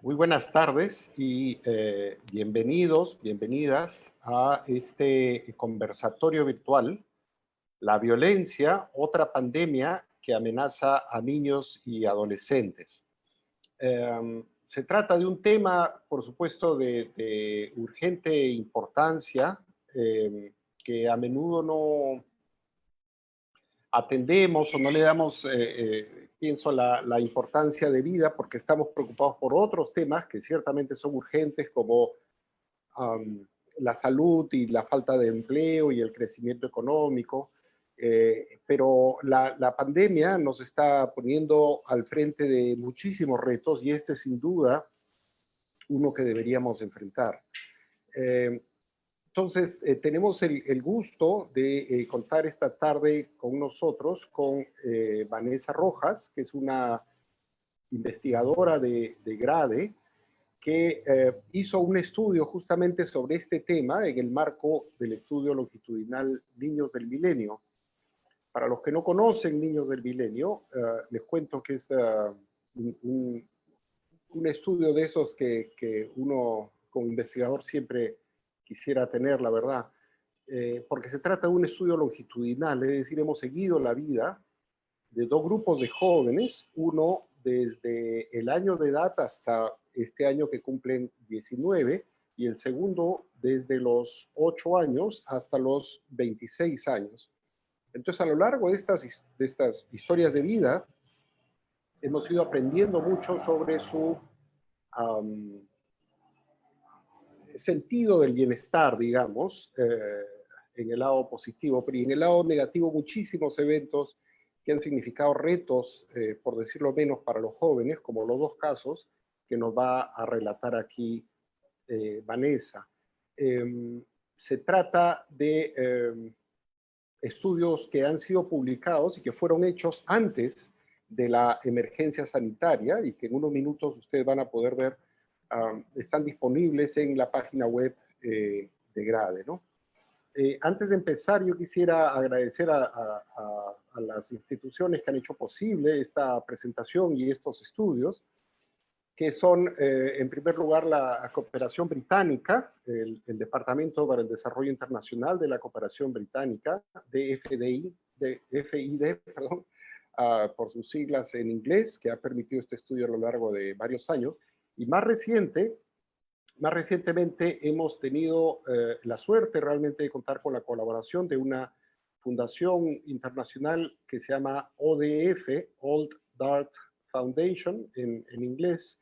Muy buenas tardes y bienvenidos, bienvenidas a este conversatorio virtual, La violencia, otra pandemia que amenaza a niños y adolescentes. Se trata de un tema, por supuesto, de urgente importancia, que a menudo no atendemos o no le damos, pienso, la importancia debida porque estamos preocupados por otros temas que ciertamente son urgentes, como la salud y la falta de empleo y el crecimiento económico. Pero la pandemia nos está poniendo al frente de muchísimos retos y este es sin duda uno que deberíamos enfrentar. Entonces, tenemos el gusto de contar esta tarde con nosotros con Vanessa Rojas, que es una investigadora de GRADE, que hizo un estudio justamente sobre este tema en el marco del estudio longitudinal Niños del Milenio. Para los que no conocen Niños del Milenio, les cuento que es un estudio de esos que uno como investigador siempre quisiera tener, la verdad, porque se trata de un estudio longitudinal, es decir, hemos seguido la vida de dos grupos de jóvenes, uno desde el año de edad hasta este año que cumplen 19, y el segundo desde los 8 años hasta los 26 años. Entonces, a lo largo de estas historias de vida, hemos ido aprendiendo mucho sobre su sentido del bienestar, digamos, en el lado positivo, pero en el lado negativo muchísimos eventos que han significado retos, por decirlo menos, para los jóvenes, como los dos casos que nos va a relatar aquí Vanessa. Se trata de estudios que han sido publicados y que fueron hechos antes de la emergencia sanitaria y que en unos minutos ustedes van a poder ver. Están disponibles en la página web de GRADE, ¿no? Antes de empezar, yo quisiera agradecer a las instituciones que han hecho posible esta presentación y estos estudios, que son, en primer lugar, la Cooperación Británica, el Departamento para el Desarrollo Internacional de la Cooperación Británica, FID, perdón, por sus siglas en inglés, que ha permitido este estudio a lo largo de varios años. Y más recientemente hemos tenido la suerte realmente de contar con la colaboración de una fundación internacional que se llama ODF, Old Dart Foundation en inglés,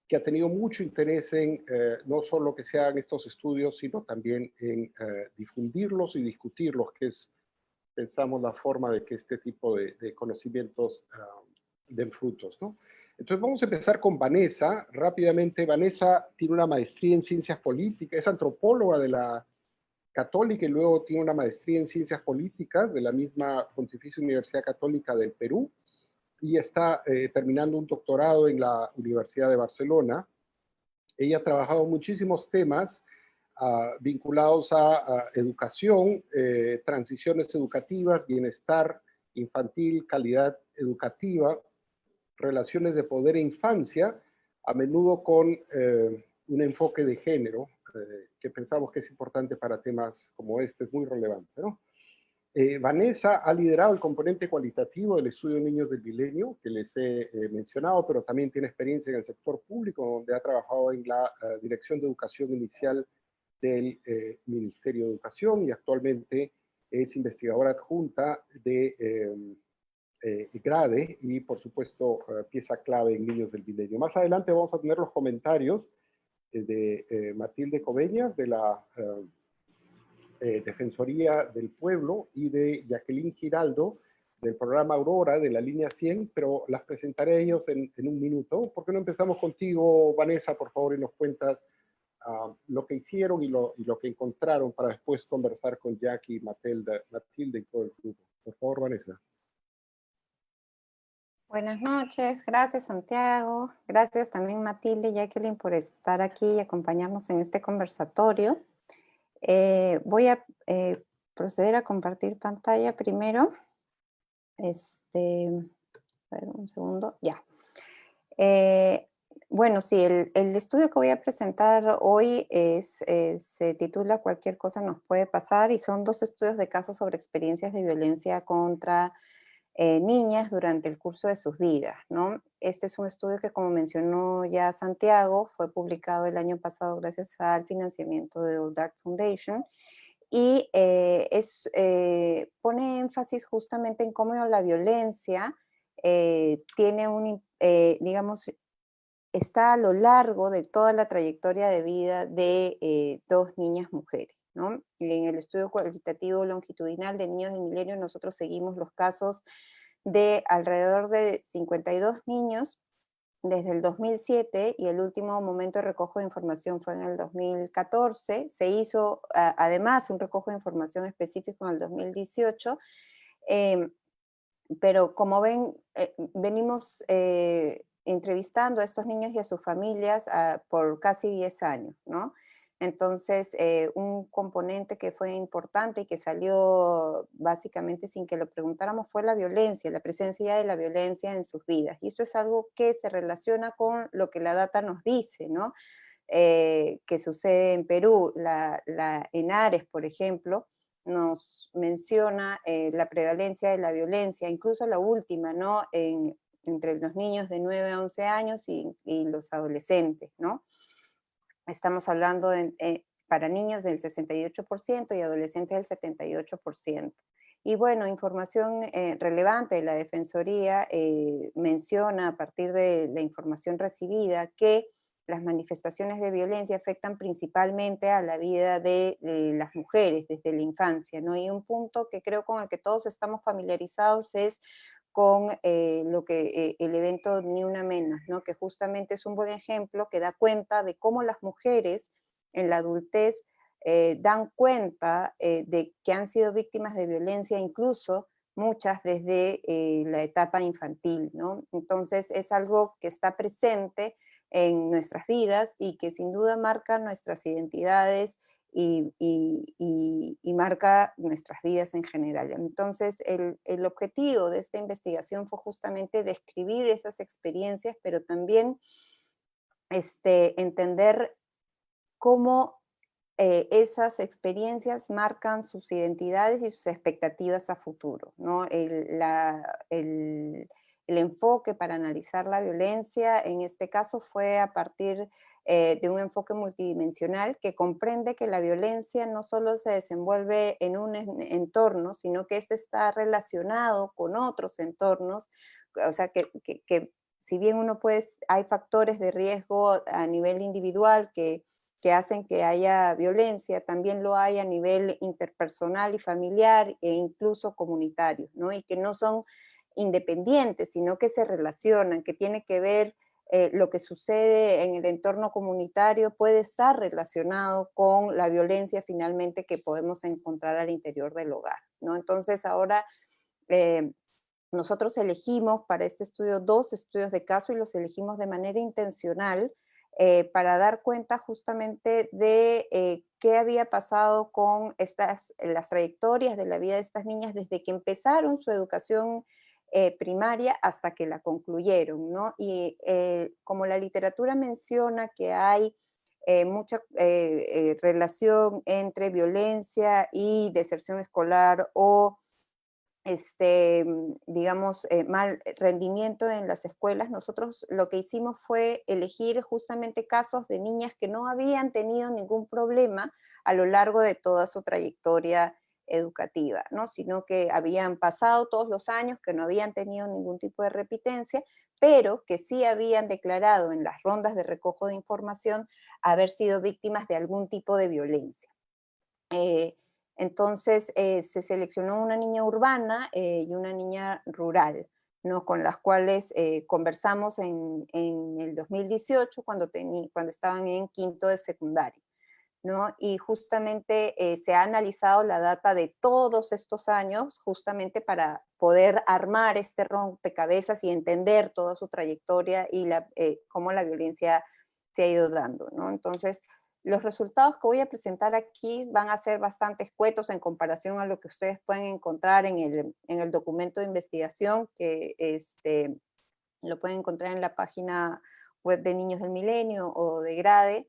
que ha tenido mucho interés en no solo que se hagan estos estudios, sino también en difundirlos y discutirlos, que es, pensamos, la forma de que este tipo de conocimientos den frutos, ¿no? Entonces vamos a empezar con Vanessa. Rápidamente, Vanessa tiene una maestría en ciencias políticas, es antropóloga de la Católica y luego tiene una maestría en ciencias políticas de la misma Pontificia Universidad Católica del Perú y está terminando un doctorado en la Universidad de Barcelona. Ella ha trabajado muchísimos temas vinculados a educación, transiciones educativas, bienestar infantil, calidad educativa, relaciones de poder e infancia, a menudo con un enfoque de género, que pensamos que es importante para temas como este, es muy relevante, ¿no? Vanessa ha liderado el componente cualitativo del estudio de Niños del Milenio, que les he mencionado, pero también tiene experiencia en el sector público, donde ha trabajado en la Dirección de Educación Inicial del Ministerio de Educación y actualmente es investigadora adjunta de GRADE y, por supuesto, pieza clave en Niños del Milenio. Más adelante vamos a tener los comentarios de Matilde Coveñas, de la Defensoría del Pueblo, y de Jacqueline Giraldo, del programa Aurora, de la línea 100, pero las presentaré a ellos en un minuto. ¿Por qué no empezamos contigo, Vanessa, por favor, y nos cuentas lo que hicieron y lo que encontraron para después conversar con Jackie, Matilde y todo el grupo? Por favor, Vanessa. Buenas noches, gracias Santiago, gracias también Matilde y Jacqueline por estar aquí y acompañarnos en este conversatorio. Voy a proceder a compartir pantalla primero. A ver, un segundo, ya. Bueno, sí, el estudio que voy a presentar hoy se titula Cualquier cosa nos puede pasar y son 2 estudios de casos sobre experiencias de violencia contra niñas durante el curso de sus vidas, ¿no? Este es un estudio que, como mencionó ya Santiago, fue publicado el año pasado gracias al financiamiento de Old Dark Foundation y pone énfasis justamente en cómo la violencia tiene digamos, está a lo largo de toda la trayectoria de vida de 2 niñas mujeres, ¿no? En el estudio cualitativo longitudinal de niños del milenio nosotros seguimos los casos de alrededor de 52 niños desde el 2007 y el último momento de recojo de información fue en el 2014. Se hizo además un recojo de información específico en el 2018, em, pero como ven, venimos entrevistando a estos niños y a sus familias por casi 10 años, ¿no? Entonces, un componente que fue importante y que salió básicamente sin que lo preguntáramos fue la violencia, la presencia de la violencia en sus vidas. Y esto es algo que se relaciona con lo que la data nos dice, ¿no? Que sucede en Perú. La ENARES, por ejemplo, nos menciona la prevalencia de la violencia, incluso la última, ¿no? Entre los niños de 9 a 11 años y los adolescentes, ¿no? Estamos hablando para niños del 68% y adolescentes del 78%. Y bueno, información relevante de la Defensoría menciona a partir de la información recibida que las manifestaciones de violencia afectan principalmente a la vida de las mujeres desde la infancia, ¿no? Y un punto que creo con el que todos estamos familiarizados es con el evento Ni Una Menos, ¿no? Que justamente es un buen ejemplo que da cuenta de cómo las mujeres en la adultez dan cuenta de que han sido víctimas de violencia, incluso muchas desde la etapa infantil, ¿no? Entonces es algo que está presente en nuestras vidas y que sin duda marca nuestras identidades y marca nuestras vidas en general. Entonces, el objetivo de esta investigación fue justamente describir esas experiencias, pero también entender cómo esas experiencias marcan sus identidades y sus expectativas a futuro, ¿no? El enfoque para analizar la violencia en este caso fue a partir de un enfoque multidimensional que comprende que la violencia no solo se desenvuelve en un entorno, sino que este está relacionado con otros entornos, o sea, que si bien hay factores de riesgo a nivel individual que hacen que haya violencia, también lo hay a nivel interpersonal y familiar e incluso comunitario, ¿no? Y que no son independientes, sino que se relacionan, que tiene que ver lo que sucede en el entorno comunitario puede estar relacionado con la violencia finalmente que podemos encontrar al interior del hogar, ¿no? Entonces ahora eh, nosotros elegimos para este estudio 2 estudios de caso y los elegimos de manera intencional para dar cuenta justamente de qué había pasado con las trayectorias de la vida de estas niñas desde que empezaron su educación primaria hasta que la concluyeron, ¿no? Y como la literatura menciona que hay mucha relación entre violencia y deserción escolar o digamos, mal rendimiento en las escuelas, nosotros lo que hicimos fue elegir justamente casos de niñas que no habían tenido ningún problema a lo largo de toda su trayectoria educativa, ¿no? Sino que habían pasado todos los años, que no habían tenido ningún tipo de repitencia, pero que sí habían declarado en las rondas de recojo de información haber sido víctimas de algún tipo de violencia. Entonces se seleccionó una niña urbana y una niña rural, ¿no? Con las cuales conversamos en el 2018 cuando estaban en quinto de secundaria, ¿no? Y justamente se ha analizado la data de todos estos años justamente para poder armar este rompecabezas y entender toda su trayectoria y cómo la violencia se ha ido dando, ¿no? Entonces, los resultados que voy a presentar aquí van a ser bastante escuetos en comparación a lo que ustedes pueden encontrar en el documento de investigación que lo pueden encontrar en la página web de Niños del Milenio o de Grade,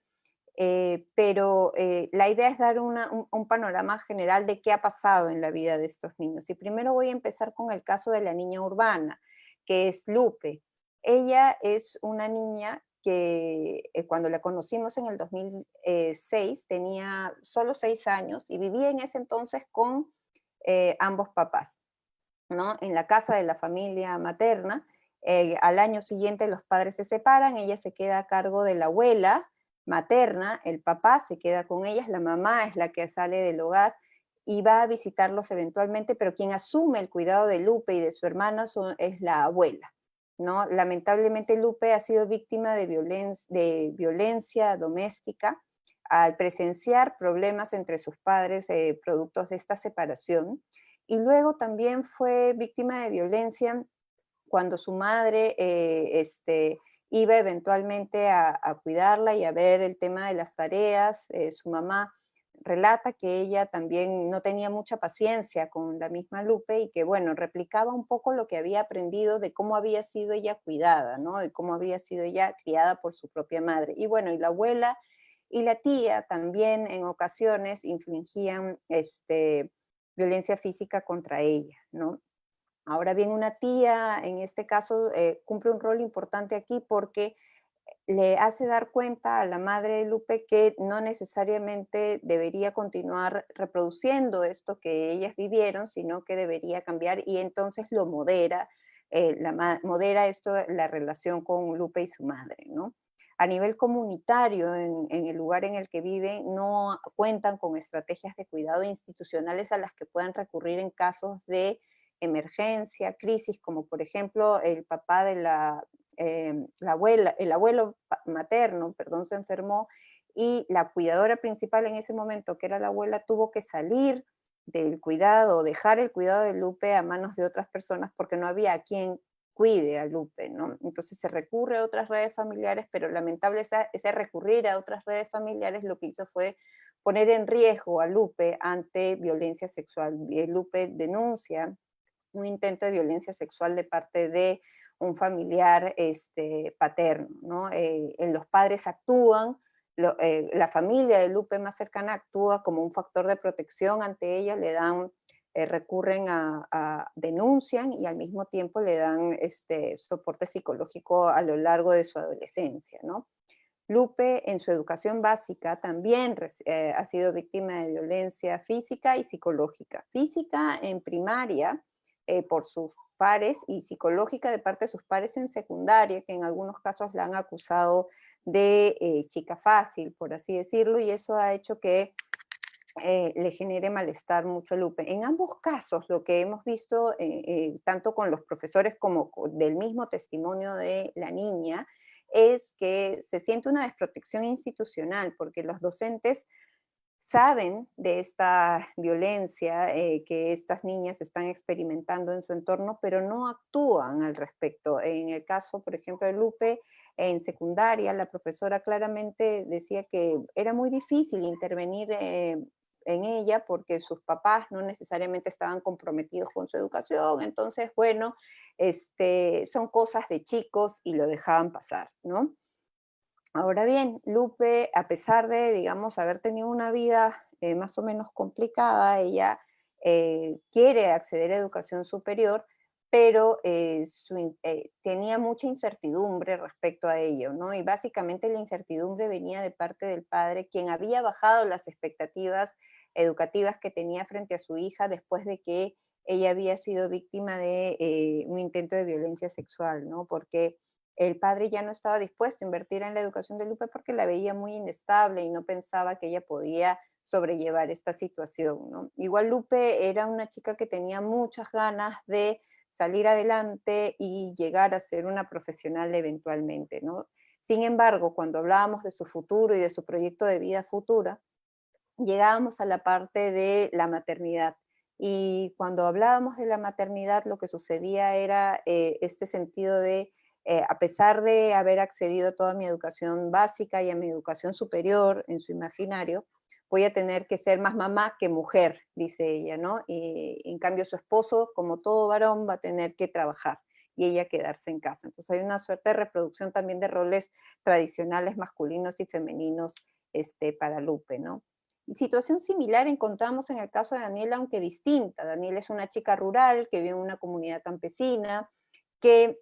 pero la idea es dar un panorama general de qué ha pasado en la vida de estos niños. Y primero voy a empezar con el caso de la niña urbana, que es Lupe. Ella es una niña que cuando la conocimos en el 2006 tenía solo 6 años y vivía en ese entonces con ambos papás, ¿no? En la casa de la familia materna. Al año siguiente los padres se separan, ella se queda a cargo de la abuela materna, el papá se queda con ellas, la mamá es la que sale del hogar y va a visitarlos eventualmente, pero quien asume el cuidado de Lupe y de su hermana es la abuela, ¿no? Lamentablemente Lupe ha sido víctima de violencia doméstica al presenciar problemas entre sus padres productos de esta separación, y luego también fue víctima de violencia cuando su madre iba eventualmente a cuidarla y a ver el tema de las tareas. Su mamá relata que ella también no tenía mucha paciencia con la misma Lupe y que, bueno, replicaba un poco lo que había aprendido de cómo había sido ella cuidada, ¿no? Y cómo había sido ella criada por su propia madre. Y bueno, y la abuela y la tía también en ocasiones infligían violencia física contra ella, ¿no? Ahora bien, una tía en este caso cumple un rol importante aquí porque le hace dar cuenta a la madre de Lupe que no necesariamente debería continuar reproduciendo esto que ellas vivieron, sino que debería cambiar y entonces lo modera, modera esto, la relación con Lupe y su madre, ¿no? A nivel comunitario, en el lugar en el que viven, no cuentan con estrategias de cuidado institucionales a las que puedan recurrir en casos de emergencia, crisis, como por ejemplo el papá de la abuela, el abuelo materno, perdón, se enfermó y la cuidadora principal en ese momento, que era la abuela, tuvo que salir del cuidado, dejar el cuidado de Lupe a manos de otras personas porque no había a quien cuide a Lupe, ¿no? Entonces se recurre a otras redes familiares, pero lamentable ese recurrir a otras redes familiares lo que hizo fue poner en riesgo a Lupe ante violencia sexual. Lupe denuncia un intento de violencia sexual de parte de un familiar paterno, ¿no? Los padres actúan, la familia de Lupe más cercana actúa como un factor de protección ante ella, le dan, recurren denuncian y al mismo tiempo le dan soporte psicológico a lo largo de su adolescencia, ¿no? Lupe en su educación básica también ha sido víctima de violencia física y psicológica. Física en primaria por sus pares y psicológica de parte de sus pares en secundaria, que en algunos casos la han acusado de chica fácil, por así decirlo, y eso ha hecho que le genere malestar mucho a Lupe. En ambos casos, lo que hemos visto, tanto con los profesores como del mismo testimonio de la niña, es que se siente una desprotección institucional, porque los docentes saben de esta violencia que estas niñas están experimentando en su entorno, pero no actúan al respecto. En el caso, por ejemplo, de Lupe, en secundaria, la profesora claramente decía que era muy difícil intervenir en ella porque sus papás no necesariamente estaban comprometidos con su educación, entonces, bueno, son cosas de chicos y lo dejaban pasar, ¿no? Ahora bien, Lupe, a pesar de, digamos, haber tenido una vida más o menos complicada, ella quiere acceder a educación superior, pero tenía mucha incertidumbre respecto a ello, ¿no? Y básicamente la incertidumbre venía de parte del padre, quien había bajado las expectativas educativas que tenía frente a su hija después de que ella había sido víctima de un intento de violencia sexual, ¿no? Porque el padre ya no estaba dispuesto a invertir en la educación de Lupe porque la veía muy inestable y no pensaba que ella podía sobrellevar esta situación, ¿no? Igual Lupe era una chica que tenía muchas ganas de salir adelante y llegar a ser una profesional eventualmente, ¿no? Sin embargo, cuando hablábamos de su futuro y de su proyecto de vida futura, llegábamos a la parte de la maternidad. Y cuando hablábamos de la maternidad, lo que sucedía era este sentido de, a pesar de haber accedido a toda mi educación básica y a mi educación superior en su imaginario, voy a tener que ser más mamá que mujer, dice ella, ¿no? Y en cambio su esposo, como todo varón, va a tener que trabajar. y ella quedarse en casa. Entonces hay una suerte de reproducción también de roles tradicionales masculinos y femeninos para Lupe, ¿no? Y situación similar encontramos en el caso de Daniela, aunque distinta. Daniela es una chica rural que vive en una comunidad campesina, que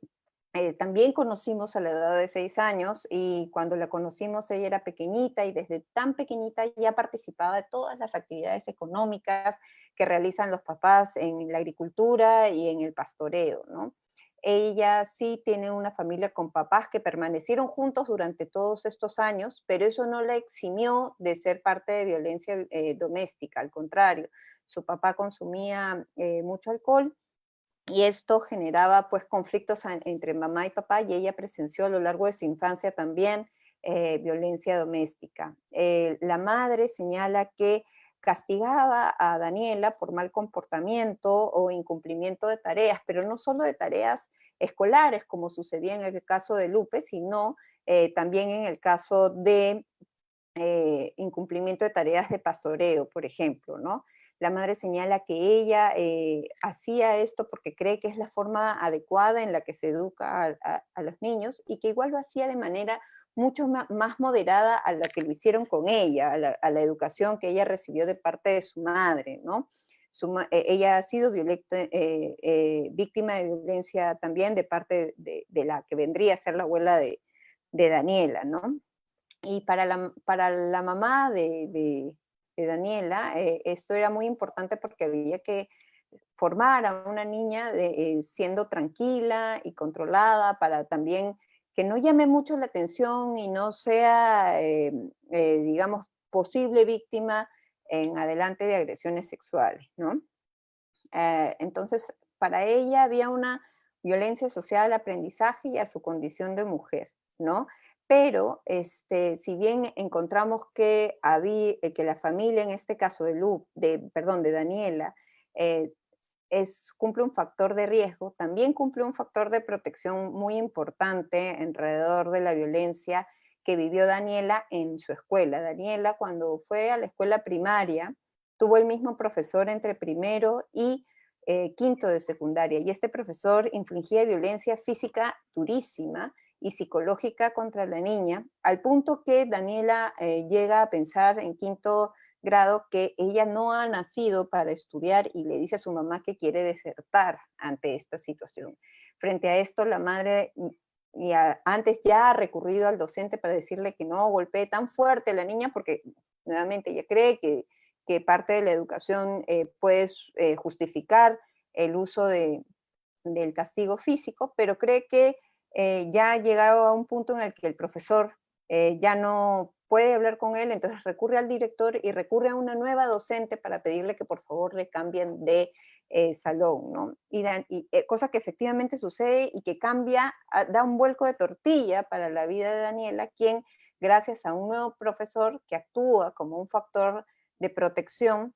también conocimos a la edad de 6 años, y cuando la conocimos ella era pequeñita y desde tan pequeñita ya participaba de todas las actividades económicas que realizan los papás en la agricultura y en el pastoreo, ¿no? Ella sí tiene una familia con papás que permanecieron juntos durante todos estos años, pero eso no la eximió de ser parte de violencia doméstica, al contrario, su papá consumía mucho alcohol y esto generaba pues conflictos entre mamá y papá, y ella presenció a lo largo de su infancia también violencia doméstica. La madre señala que castigaba a Daniela por mal comportamiento o incumplimiento de tareas, pero no solo de tareas escolares, como sucedía en el caso de Lupe, sino también en el caso de incumplimiento de tareas de pastoreo, por ejemplo, ¿no? La madre señala que ella hacía esto porque cree que es la forma adecuada en la que se educa a los niños, y que igual lo hacía de manera mucho más moderada a la que lo hicieron con ella, a la educación que ella recibió de parte de su madre, ¿no? Ella ha sido víctima de violencia también de parte de la que vendría a ser la abuela de Daniela, ¿no? Y para la mamá de Daniela, esto era muy importante porque había que formar a una niña siendo tranquila y controlada, para también que no llame mucho la atención y no sea, digamos, posible víctima en adelante de agresiones sexuales, ¿no? Entonces, para ella había una violencia social al aprendizaje y a su condición de mujer, ¿no? Pero, si bien encontramos que la familia, en este caso de Daniela, eh, cumple un factor de riesgo, también cumple un factor de protección muy importante alrededor de la violencia que vivió Daniela en su escuela. Daniela, cuando fue a la escuela primaria, tuvo el mismo profesor entre primero y quinto de secundaria, y este profesor infligía violencia física durísima y psicológica contra la niña, al punto que Daniela llega a pensar en quinto grado que ella no ha nacido para estudiar, y le dice a su mamá que quiere desertar ante esta situación. Frente a esto, la madre antes ya ha recurrido al docente para decirle que no golpee tan fuerte a la niña, porque nuevamente ella cree que parte de la educación puede justificar el uso del castigo físico, pero cree que ya ha llegado a un punto en el que el profesor ya no puede hablar con él, entonces recurre al director y recurre a una nueva docente para pedirle que por favor le cambien de salón, ¿no? Cosa que efectivamente sucede y que cambia, da un vuelco de tortilla para la vida de Daniela, quien, gracias a un nuevo profesor que actúa como un factor de protección,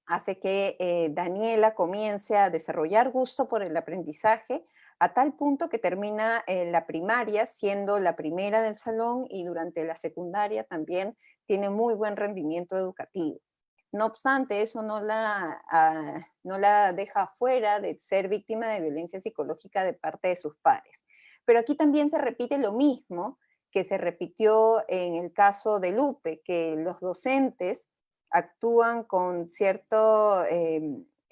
hace que Daniela comience a desarrollar gusto por el aprendizaje, a tal punto que termina la primaria siendo la primera del salón, y durante la secundaria también tiene muy buen rendimiento educativo. No obstante, eso no la deja fuera de ser víctima de violencia psicológica de parte de sus pares. Pero aquí también se repite lo mismo que se repitió en el caso de Lupe, que los docentes actúan con cierto,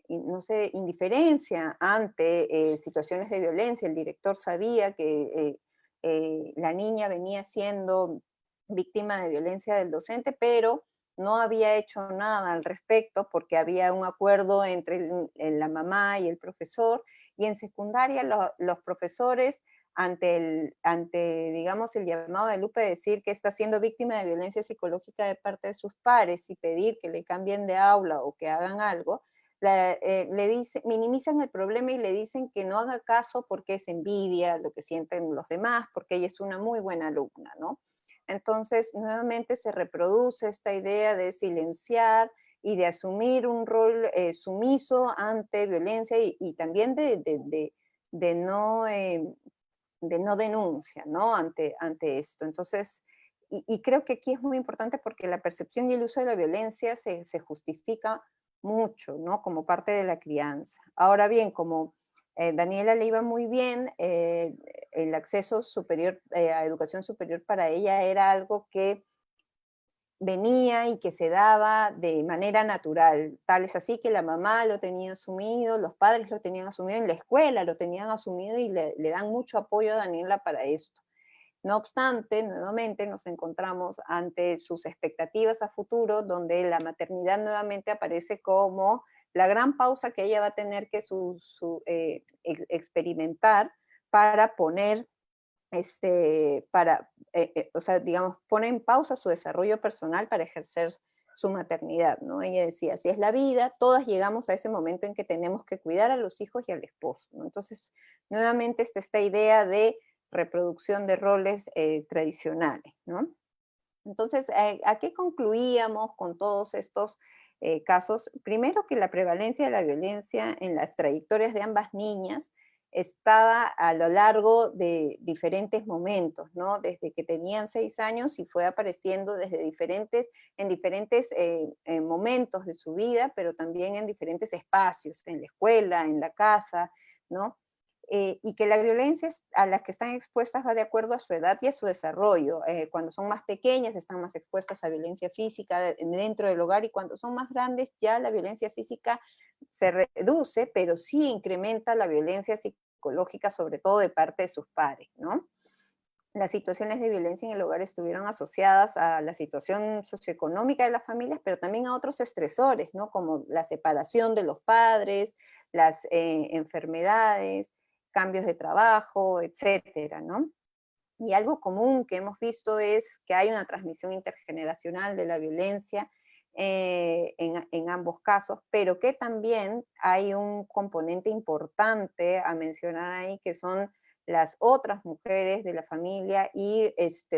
no sé, indiferencia ante situaciones de violencia. El director sabía que la niña venía siendo víctima de violencia del docente, pero no había hecho nada al respecto porque había un acuerdo entre la mamá y el profesor, y en secundaria los profesores ante, digamos, el llamado de Lupe de decir que está siendo víctima de violencia psicológica de parte de sus pares y pedir que le cambien de aula o que hagan algo, minimizan el problema y le dicen que no haga caso porque es envidia lo que sienten los demás, porque ella es una muy buena alumna, ¿no? Entonces, nuevamente se reproduce esta idea de silenciar y de asumir un rol sumiso ante violencia, y también de no denuncia, ¿no? Ante esto. Entonces, creo que aquí es muy importante porque la percepción y el uso de la violencia se justifica mucho, ¿no? Como parte de la crianza. Ahora bien, como Daniela le iba muy bien, el acceso superior, a educación superior para ella era algo que venía y que se daba de manera natural. Tal es así que la mamá lo tenía asumido, los padres lo tenían asumido, en la escuela lo tenían asumido y le dan mucho apoyo a Daniela para esto. No obstante, nuevamente nos encontramos ante sus expectativas a futuro, donde la maternidad nuevamente aparece como la gran pausa que ella va a tener que experimentar para poner o sea, digamos, pone en pausa su desarrollo personal para ejercer su maternidad, ¿no? Ella decía, así es la vida, todas llegamos a ese momento en que tenemos que cuidar a los hijos y al esposo, ¿no? Entonces, nuevamente está esta idea de reproducción de roles tradicionales, ¿no? Entonces, ¿a qué concluíamos con todos estos casos? Primero, que la prevalencia de la violencia en las trayectorias de ambas niñas estaba a lo largo de diferentes momentos, ¿no? Desde que tenían 6 años y fue apareciendo en diferentes momentos de su vida, pero también en diferentes espacios, en la escuela, en la casa, ¿no? Y que la violencia a las que están expuestas va de acuerdo a su edad y a su desarrollo. Cuando son más pequeñas están más expuestas a violencia física dentro del hogar, y cuando son más grandes ya la violencia física se reduce, pero sí incrementa la violencia psicológica, sobre todo de parte de sus padres, ¿no? Las situaciones de violencia en el hogar estuvieron asociadas a la situación socioeconómica de las familias, pero también a otros estresores, ¿no? Como la separación de los padres, las enfermedades, cambios de trabajo, etcétera, ¿no? Y algo común que hemos visto es que hay una transmisión intergeneracional de la violencia en ambos casos, pero que también hay un componente importante a mencionar ahí, que son las otras mujeres de la familia y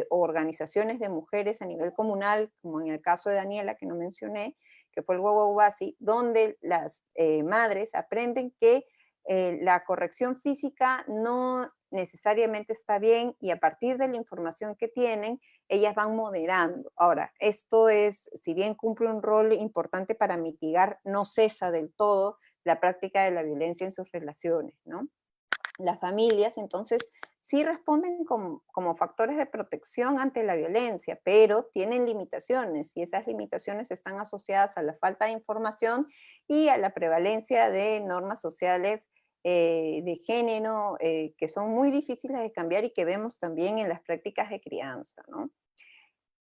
organizaciones de mujeres a nivel comunal, como en el caso de Daniela, que no mencioné, que fue el Wawawasi, donde las madres aprenden que la corrección física no necesariamente está bien, y a partir de la información que tienen, ellas van moderando. Ahora, esto es, si bien cumple un rol importante para mitigar, no cesa del todo la práctica de la violencia en sus relaciones, ¿no? Las familias, entonces, sí responden como factores de protección ante la violencia, pero tienen limitaciones, y esas limitaciones están asociadas a la falta de información y a la prevalencia de normas sociales de género que son muy difíciles de cambiar y que vemos también en las prácticas de crianza, ¿no?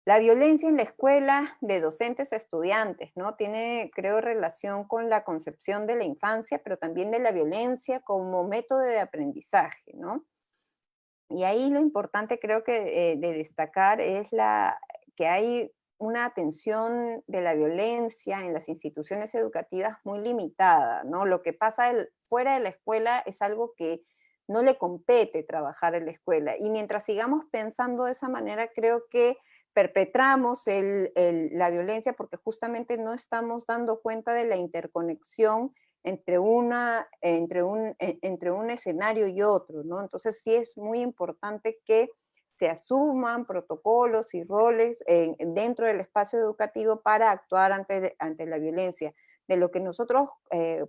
La violencia en la escuela de docentes a estudiantes, ¿no? Tiene, creo, relación con la concepción de la infancia, pero también de la violencia como método de aprendizaje, ¿no? Y ahí lo importante, creo que de destacar es que hay una atención de la violencia en las instituciones educativas muy limitada, ¿no? Lo que pasa fuera de la escuela es algo que no le compete trabajar en la escuela. Y mientras sigamos pensando de esa manera, creo que perpetramos la violencia, porque justamente no estamos dando cuenta de la interconexión entre un escenario y otro, ¿no? Entonces sí es muy importante que se asuman protocolos y roles dentro del espacio educativo para actuar ante la violencia. De lo que nosotros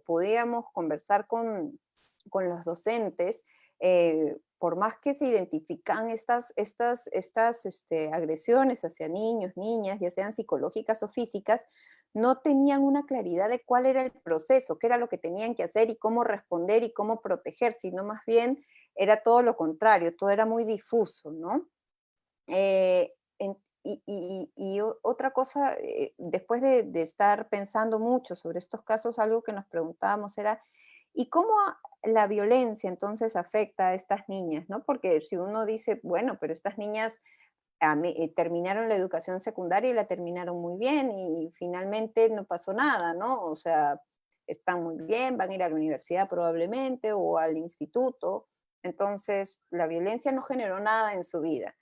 podíamos conversar con los docentes, por más que se identifican estas agresiones hacia niños, niñas, ya sean psicológicas o físicas, no tenían una claridad de cuál era el proceso, qué era lo que tenían que hacer y cómo responder y cómo proteger, sino más bien era todo lo contrario, todo era muy difuso, ¿no? Otra cosa, después de estar pensando mucho sobre estos casos, algo que nos preguntábamos era, ¿y cómo la violencia entonces afecta a estas niñas? ¿No? Porque si uno dice, bueno, pero estas niñas terminaron la educación secundaria y la terminaron muy bien y finalmente no pasó nada, ¿no? O sea, están muy bien, van a ir a la universidad probablemente o al instituto. Entonces, la violencia no generó nada en su vida.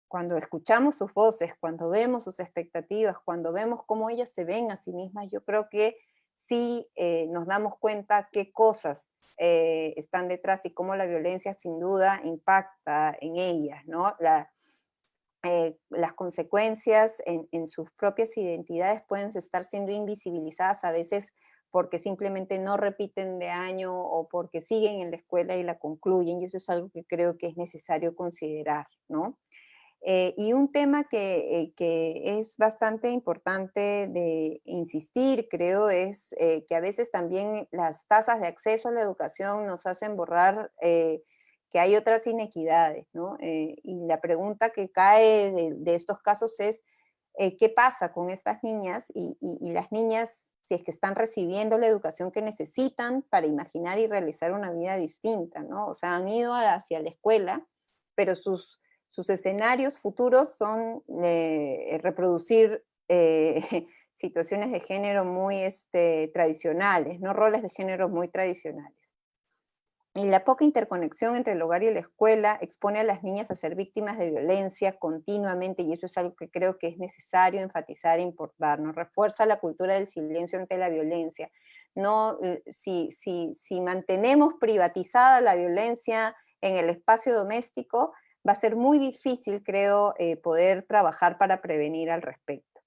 Cuando escuchamos sus voces, cuando vemos sus expectativas, cuando vemos cómo ellas se ven a sí mismas, yo creo que sí nos damos cuenta qué cosas están detrás y cómo la violencia sin duda impacta en ellas, ¿no? Las consecuencias en sus propias identidades pueden estar siendo invisibilizadas a veces porque simplemente no repiten de año o porque siguen en la escuela y la concluyen, y eso es algo que creo que es necesario considerar, ¿no? Y un tema que es bastante importante de insistir, creo, es que a veces también las tasas de acceso a la educación nos hacen borrar que hay otras inequidades, ¿no? Y la pregunta que cae de estos casos es, ¿qué pasa con estas niñas y las niñas si es que están recibiendo la educación que necesitan para imaginar y realizar una vida distinta, ¿no? O sea, han ido hacia la escuela, pero sus escenarios futuros son reproducir situaciones de género muy tradicionales, ¿no? Roles de género muy tradicionales. Y la poca interconexión entre el hogar y la escuela expone a las niñas a ser víctimas de violencia continuamente, y eso es algo que creo que es necesario enfatizar e importar, ¿no? Refuerza la cultura del silencio ante la violencia. No, si mantenemos privatizada la violencia en el espacio doméstico, va a ser muy difícil, creo, poder trabajar para prevenir al respecto.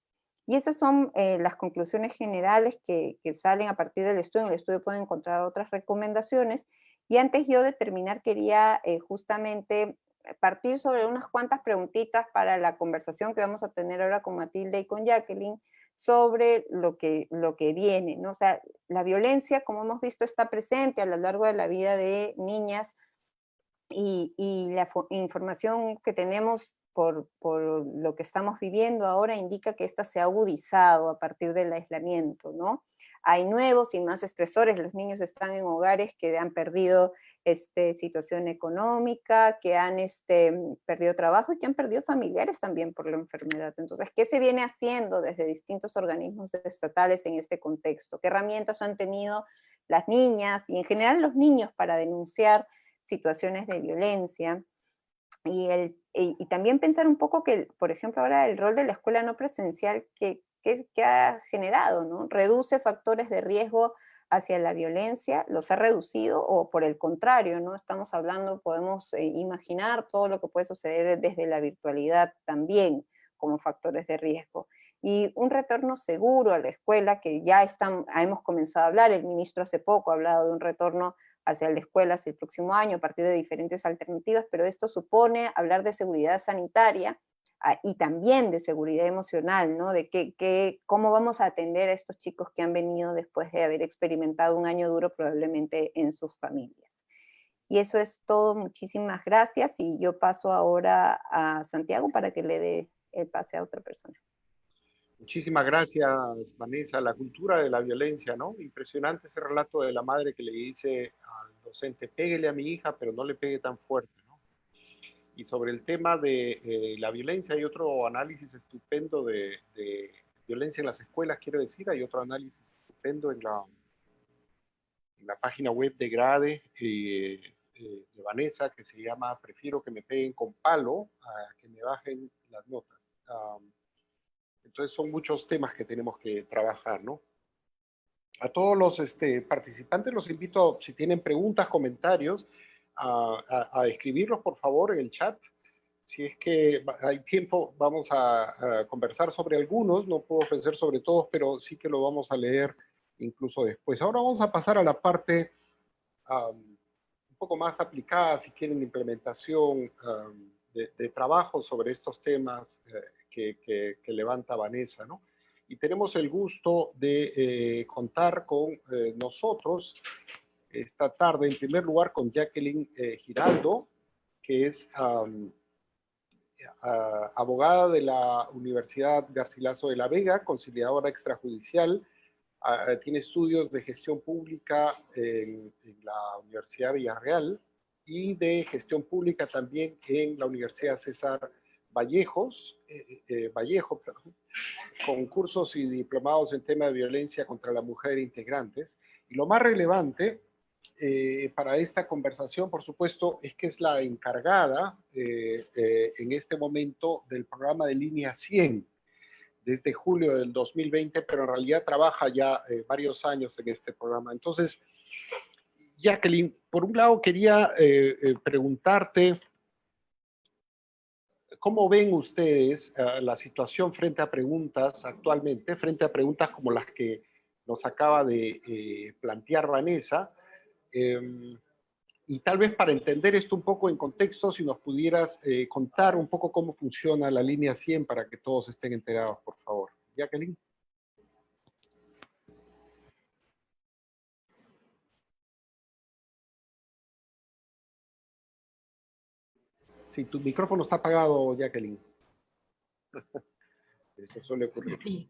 Y esas son las conclusiones generales que salen a partir del estudio. En el estudio pueden encontrar otras recomendaciones. Y antes yo de terminar, quería justamente partir sobre unas cuantas preguntitas para la conversación que vamos a tener ahora con Matilde y con Jacqueline sobre lo que viene, ¿no? O sea, la violencia, como hemos visto, está presente a lo largo de la vida de niñas y la información que tenemos por lo que estamos viviendo ahora indica que esta se ha agudizado a partir del aislamiento, ¿no? Hay nuevos y más estresores, los niños están en hogares que han perdido situación económica, que han perdido trabajo y que han perdido familiares también por la enfermedad. Entonces, ¿qué se viene haciendo desde distintos organismos estatales en este contexto? ¿Qué herramientas han tenido las niñas y en general los niños para denunciar situaciones de violencia? Y también pensar un poco que, por ejemplo, ahora el rol de la escuela no presencial que ha generado, ¿no? Reduce factores de riesgo hacia la violencia, los ha reducido o por el contrario, ¿no? Estamos hablando, podemos imaginar todo lo que puede suceder desde la virtualidad también como factores de riesgo. Y un retorno seguro a la escuela, que ya hemos comenzado a hablar, el ministro hace poco ha hablado de un retorno hacia la escuela hacia el próximo año a partir de diferentes alternativas, pero esto supone hablar de seguridad sanitaria y también de seguridad emocional, ¿no? De cómo vamos a atender a estos chicos que han venido después de haber experimentado un año duro probablemente en sus familias. Y eso es todo, muchísimas gracias, y yo paso ahora a Santiago para que le dé el pase a otra persona. Muchísimas gracias, Vanessa. La cultura de la violencia, ¿no? Impresionante ese relato de la madre que le dice al docente, péguele a mi hija, pero no le pegue tan fuerte, ¿no? Y sobre el tema de la violencia, hay otro análisis estupendo de violencia en las escuelas, quiero decir, hay otro análisis estupendo en la página web de Grade, de Vanessa, que se llama Prefiero que me peguen con palo a que me bajen las notas. Entonces son muchos temas que tenemos que trabajar, ¿no? A todos los participantes los invito, si tienen preguntas, comentarios, a escribirlos por favor en el chat. Si es que hay tiempo, vamos a conversar sobre algunos, no puedo ofrecer sobre todos, pero sí que lo vamos a leer incluso después. Ahora vamos a pasar a la parte un poco más aplicada, si quieren, de implementación de trabajo sobre estos temas que levanta Vanessa, ¿no? Y tenemos el gusto de contar con nosotros esta tarde, en primer lugar, con Jacqueline Giraldo, que es abogada de la Universidad Garcilaso de la Vega, conciliadora extrajudicial, tiene estudios de gestión pública en la Universidad Villarreal y de gestión pública también en la Universidad César Vallejo, con cursos y diplomados en tema de violencia contra la mujer integrantes. Y lo más relevante para esta conversación, por supuesto, es que es la encargada en este momento del programa de Línea 100, desde julio del 2020, pero en realidad trabaja ya varios años en este programa. Entonces, Jacqueline, por un lado quería preguntarte, ¿cómo ven ustedes la situación frente a preguntas actualmente, frente a preguntas como las que nos acaba de plantear Vanessa. Y tal vez para entender esto un poco en contexto, si nos pudieras contar un poco cómo funciona la línea 100 para que todos estén enterados, por favor. Jacqueline. Sí, tu micrófono está apagado, Jacqueline. Eso suele ocurrir.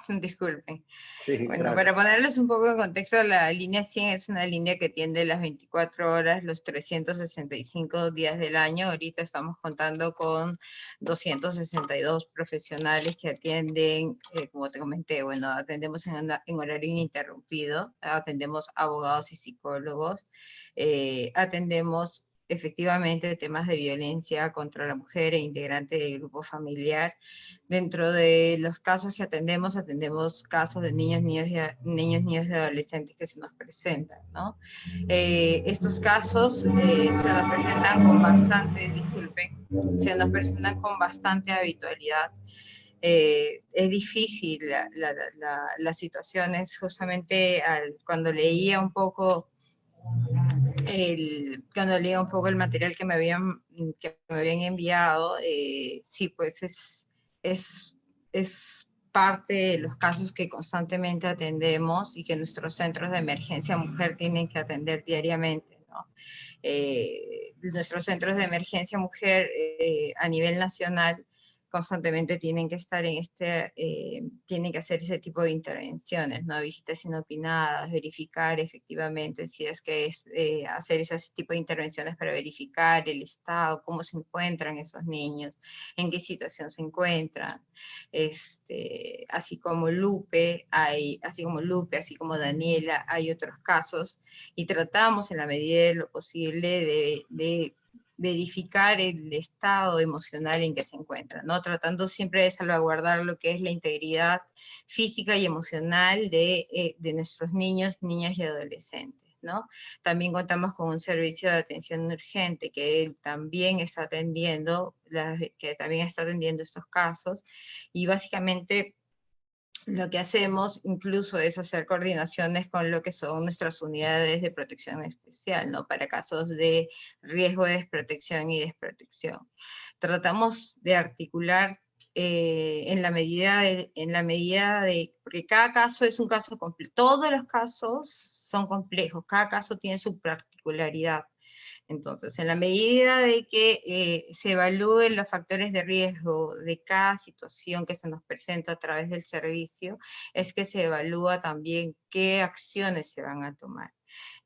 Disculpen. Sí, bueno, gracias. para ponerles un poco en contexto, la línea 100 es una línea que atiende las 24 horas, los 365 días del año. Ahorita estamos contando con 262 profesionales que atienden, como te comenté, bueno, atendemos en horario ininterrumpido, atendemos abogados y psicólogos, atendemos efectivamente temas de violencia contra la mujer e integrante del grupo familiar. Dentro de los casos que atendemos casos de niños y adolescentes que se nos presentan, ¿no? Estos casos se nos presentan con se nos presentan con bastante habitualidad. Es difícil las situaciones, justamente cuando leía un poco el material que me habían enviado, sí, pues es parte de los casos que constantemente atendemos y que nuestros centros de emergencia mujer tienen que atender diariamente, ¿no? Nuestros centros de emergencia mujer a nivel nacional constantemente tienen que estar tienen que hacer ese tipo de intervenciones, ¿no? Visitas inopinadas, verificar efectivamente si es que es hacer ese tipo de intervenciones para verificar el estado, cómo se encuentran esos niños, en qué situación se encuentran, así como Lupe, así como Daniela, hay otros casos, y tratamos en la medida de lo posible de verificar el estado emocional en que se encuentran, ¿no? Tratando siempre de salvaguardar lo que es la integridad física y emocional de nuestros niños, niñas y adolescentes, ¿no? También contamos con un servicio de atención urgente que también está atendiendo estos casos, y básicamente lo que hacemos incluso es hacer coordinaciones con lo que son nuestras unidades de protección especial, ¿no? Para casos de riesgo de desprotección y desprotección. Tratamos de articular en la medida de, porque cada caso es un caso complejo, todos los casos son complejos, cada caso tiene su particularidad. Entonces, en la medida de que se evalúen los factores de riesgo de cada situación que se nos presenta a través del servicio, es que se evalúa también qué acciones se van a tomar.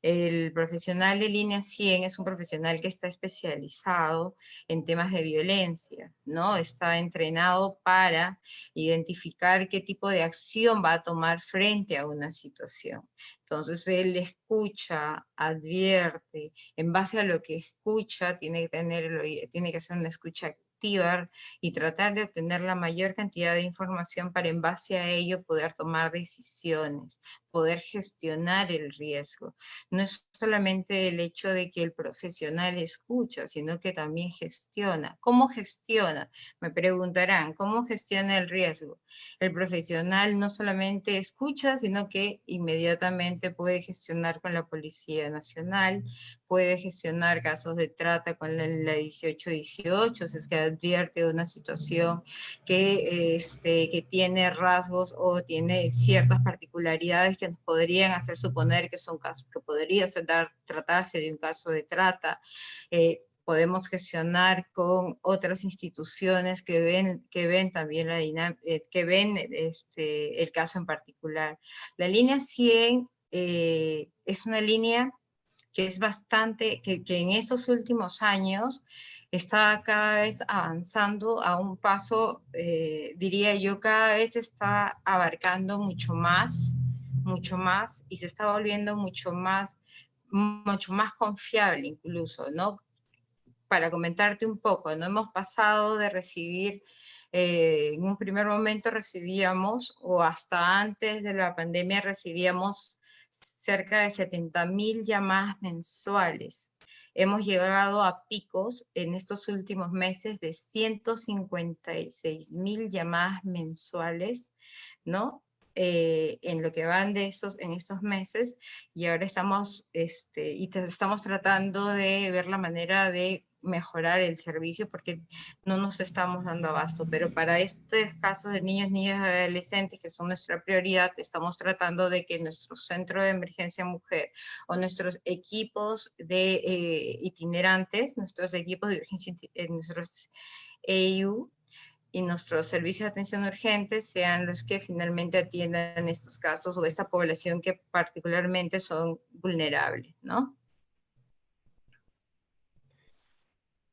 El profesional de línea 100 es un profesional que está especializado en temas de violencia, ¿no? Está entrenado para identificar qué tipo de acción va a tomar frente a una situación. Entonces, él escucha, advierte, en base a lo que escucha, tiene que hacer una escucha activa y tratar de obtener la mayor cantidad de información para en base a ello poder tomar decisiones, poder gestionar el riesgo. No es solamente el hecho de que el profesional escucha, sino que también gestiona. ¿Cómo gestiona? Me preguntarán, ¿cómo gestiona el riesgo? El profesional no solamente escucha, sino que inmediatamente puede gestionar con la Policía Nacional, puede gestionar casos de trata con la 1818, si es que advierte una situación que tiene rasgos o tiene ciertas particularidades que nos podrían hacer suponer que son casos, que podría tratarse de un caso de trata. Podemos gestionar con otras instituciones que ven también el caso en particular. La línea 100 es una línea que es bastante, que en esos últimos años está cada vez avanzando a un paso, diría yo, cada vez está abarcando mucho más, y se está volviendo mucho más confiable incluso, ¿no? Para comentarte un poco, ¿no? Hemos pasado de recibir, en un primer momento recibíamos, o hasta antes de la pandemia recibíamos cerca de 70.000 llamadas mensuales. Hemos llegado a picos en estos últimos meses de 156.000 llamadas mensuales, ¿no? en lo que van en estos meses, y ahora estamos tratando de ver la manera de mejorar el servicio porque no nos estamos dando abasto, pero para estos casos de niños, niñas y adolescentes que son nuestra prioridad, estamos tratando de que nuestro centro de emergencia mujer o nuestros equipos de itinerantes, nuestros equipos de urgencia, nuestros EIU y nuestros servicios de atención urgente sean los que finalmente atiendan estos casos o esta población que particularmente son vulnerables, ¿no?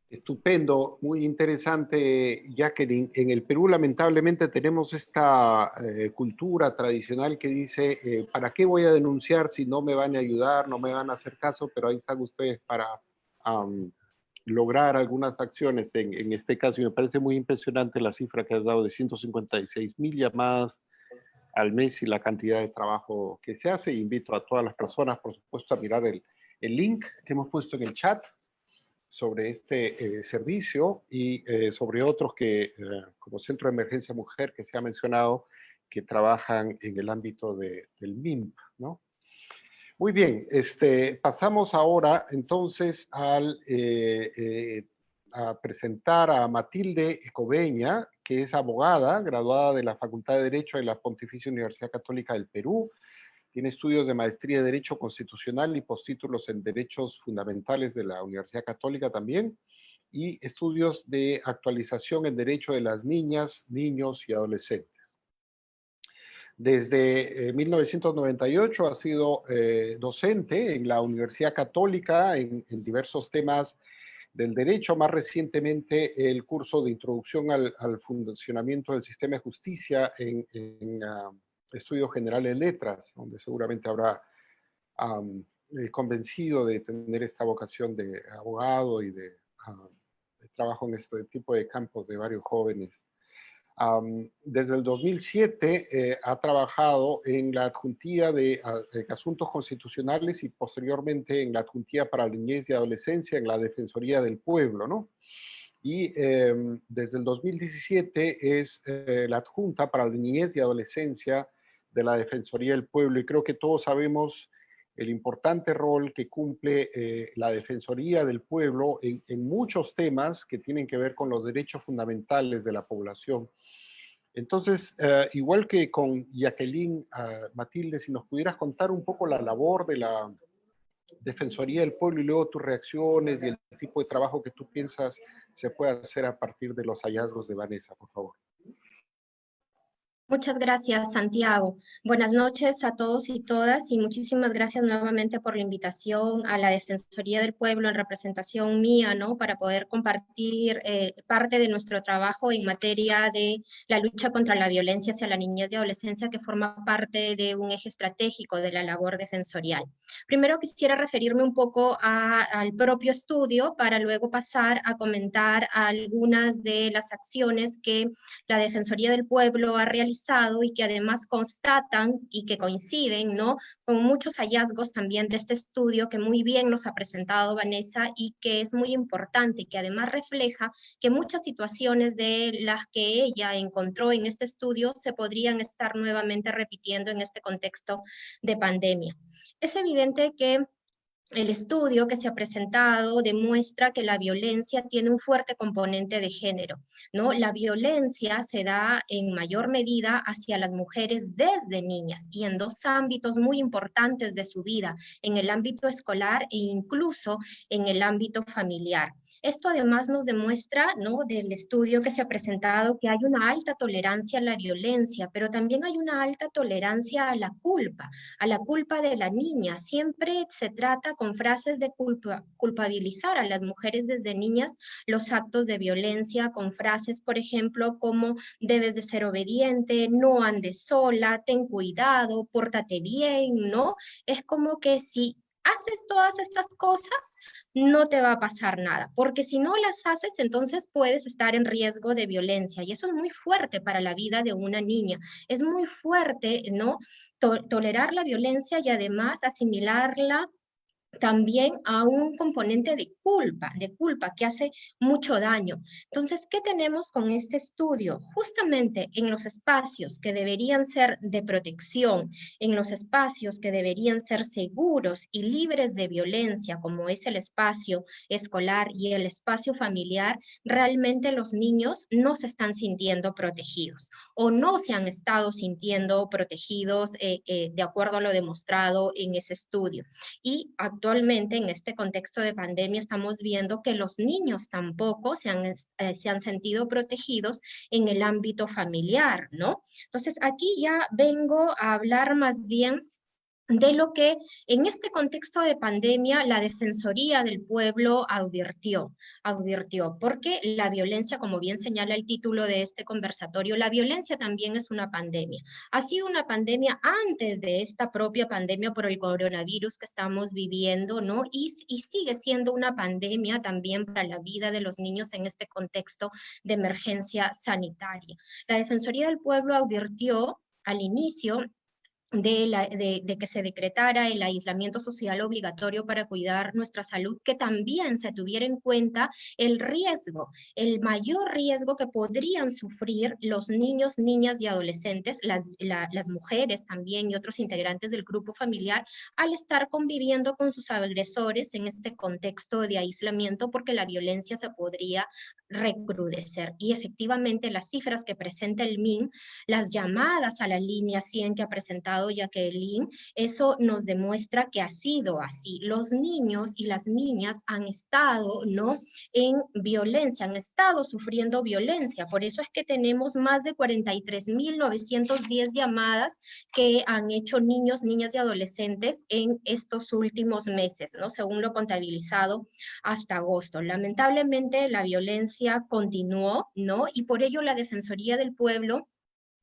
Estupendo, muy interesante, Jacqueline. En el Perú, lamentablemente, tenemos esta cultura tradicional que dice, ¿para qué voy a denunciar si no me van a ayudar, no me van a hacer caso? Pero ahí están ustedes para lograr algunas acciones en este caso. Y me parece muy impresionante la cifra que has dado de 156,000 llamadas al mes y la cantidad de trabajo que se hace. Invito a todas las personas, por supuesto, a mirar el link que hemos puesto en el chat sobre este servicio y sobre otros que, como Centro de Emergencia Mujer, que se ha mencionado, que trabajan en el ámbito del MIMP, ¿no? Muy bien, pasamos ahora entonces a presentar a Matilde Cobeña, que es abogada, graduada de la Facultad de Derecho de la Pontificia Universidad Católica del Perú. Tiene estudios de maestría de Derecho Constitucional y postítulos en Derechos Fundamentales de la Universidad Católica también, y estudios de actualización en Derecho de las Niñas, Niños y Adolescentes. Desde 1998 ha sido docente en la Universidad Católica en diversos temas del derecho, más recientemente el curso de Introducción al Funcionamiento del Sistema de Justicia en Estudios Generales de Letras, donde seguramente habrá convencido de tener esta vocación de abogado y de trabajo en este tipo de campos de varios jóvenes. Desde el 2007 ha trabajado en la adjuntía de asuntos constitucionales y posteriormente en la adjuntía para la niñez y adolescencia en la Defensoría del Pueblo, ¿no? Y desde el 2017 es la adjunta para la niñez y adolescencia de la Defensoría del Pueblo, y creo que todos sabemos el importante rol que cumple la Defensoría del Pueblo en muchos temas que tienen que ver con los derechos fundamentales de la población. Entonces, igual que con Jacqueline, Matilde, si nos pudieras contar un poco la labor de la Defensoría del Pueblo y luego tus reacciones y el tipo de trabajo que tú piensas se puede hacer a partir de los hallazgos de Vanessa, por favor. Muchas gracias, Santiago. Buenas noches a todos y todas y muchísimas gracias nuevamente por la invitación a la Defensoría del Pueblo en representación mía, ¿no? Para poder compartir parte de nuestro trabajo en materia de la lucha contra la violencia hacia la niñez y adolescencia, que forma parte de un eje estratégico de la labor defensorial. Primero quisiera referirme un poco al propio estudio para luego pasar a comentar algunas de las acciones que la Defensoría del Pueblo ha realizado y que además constatan y que coinciden, ¿no?, con muchos hallazgos también de este estudio que muy bien nos ha presentado Vanessa y que es muy importante y que además refleja que muchas situaciones de las que ella encontró en este estudio se podrían estar nuevamente repitiendo en este contexto de pandemia. Es evidente que el estudio que se ha presentado demuestra que la violencia tiene un fuerte componente de género, ¿no? La violencia se da en mayor medida hacia las mujeres desde niñas y en dos ámbitos muy importantes de su vida, en el ámbito escolar e incluso en el ámbito familiar. Esto además nos demuestra, ¿no?, del estudio que se ha presentado, que hay una alta tolerancia a la violencia, pero también hay una alta tolerancia a la culpa de la niña. Siempre se trata con frases de culpabilizar a las mujeres desde niñas los actos de violencia, con frases, por ejemplo, como debes de ser obediente, no andes sola, ten cuidado, pórtate bien, ¿no? Es como que si haces todas estas cosas, no te va a pasar nada, porque si no las haces, entonces puedes estar en riesgo de violencia, y eso es muy fuerte para la vida de una niña, es muy fuerte, ¿no?, tolerar la violencia y además asimilarla también a un componente de culpa que hace mucho daño. Entonces, ¿qué tenemos con este estudio? Justamente en los espacios que deberían ser de protección, en los espacios que deberían ser seguros y libres de violencia, como es el espacio escolar y el espacio familiar, realmente los niños no se están sintiendo protegidos o no se han estado sintiendo protegidos de acuerdo a lo demostrado en ese estudio. Y actualmente en este contexto de pandemia estamos viendo que los niños tampoco se han sentido protegidos en el ámbito familiar, ¿no? Entonces aquí ya vengo a hablar más bien de lo que en este contexto de pandemia la Defensoría del Pueblo advirtió, porque la violencia, como bien señala el título de este conversatorio, la violencia también es una pandemia. Ha sido una pandemia antes de esta propia pandemia por el coronavirus que estamos viviendo, ¿no? Y sigue siendo una pandemia también para la vida de los niños en este contexto de emergencia sanitaria. La Defensoría del Pueblo advirtió al inicio de que se decretara el aislamiento social obligatorio para cuidar nuestra salud, que también se tuviera en cuenta el riesgo, el mayor riesgo que podrían sufrir los niños, niñas y adolescentes, las mujeres también y otros integrantes del grupo familiar, al estar conviviendo con sus agresores en este contexto de aislamiento, porque la violencia se podría recrudecer. Y efectivamente las cifras que presenta el MIN, las llamadas a la línea 100 que ha presentado Jacqueline, eso nos demuestra que ha sido así. Los niños y las niñas han estado, ¿no?, en violencia, han estado sufriendo violencia. Por eso es que tenemos más de 43.910 llamadas que han hecho niños, niñas y adolescentes en estos últimos meses, ¿no?, según lo contabilizado hasta agosto. Lamentablemente la violencia continuó, ¿no?, y por ello la Defensoría del Pueblo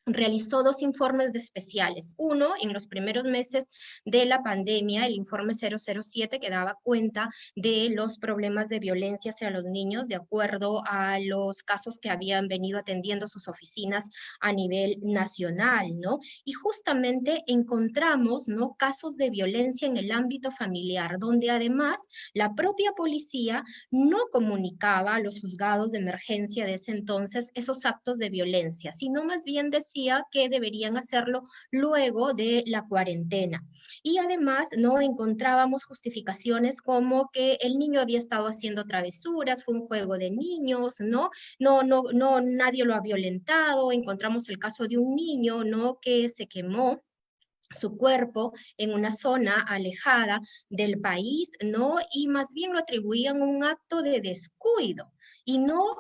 realizó 2 informes especiales. Uno, en los primeros meses de la pandemia, el informe 007, que daba cuenta de los problemas de violencia hacia los niños, de acuerdo a los casos que habían venido atendiendo sus oficinas a nivel nacional, ¿no? Y justamente encontramos, ¿no?, casos de violencia en el ámbito familiar, donde además la propia policía no comunicaba a los juzgados de emergencia de ese entonces esos actos de violencia, sino más bien decía que deberían hacerlo luego de la cuarentena. Y además no encontrábamos justificaciones como que el niño había estado haciendo travesuras, fue un juego de niños, ¿no? No, nadie lo ha violentado. Encontramos el caso de un niño, ¿no?, que se quemó su cuerpo en una zona alejada del país, ¿no? Y más bien lo atribuían a un acto de descuido. Y no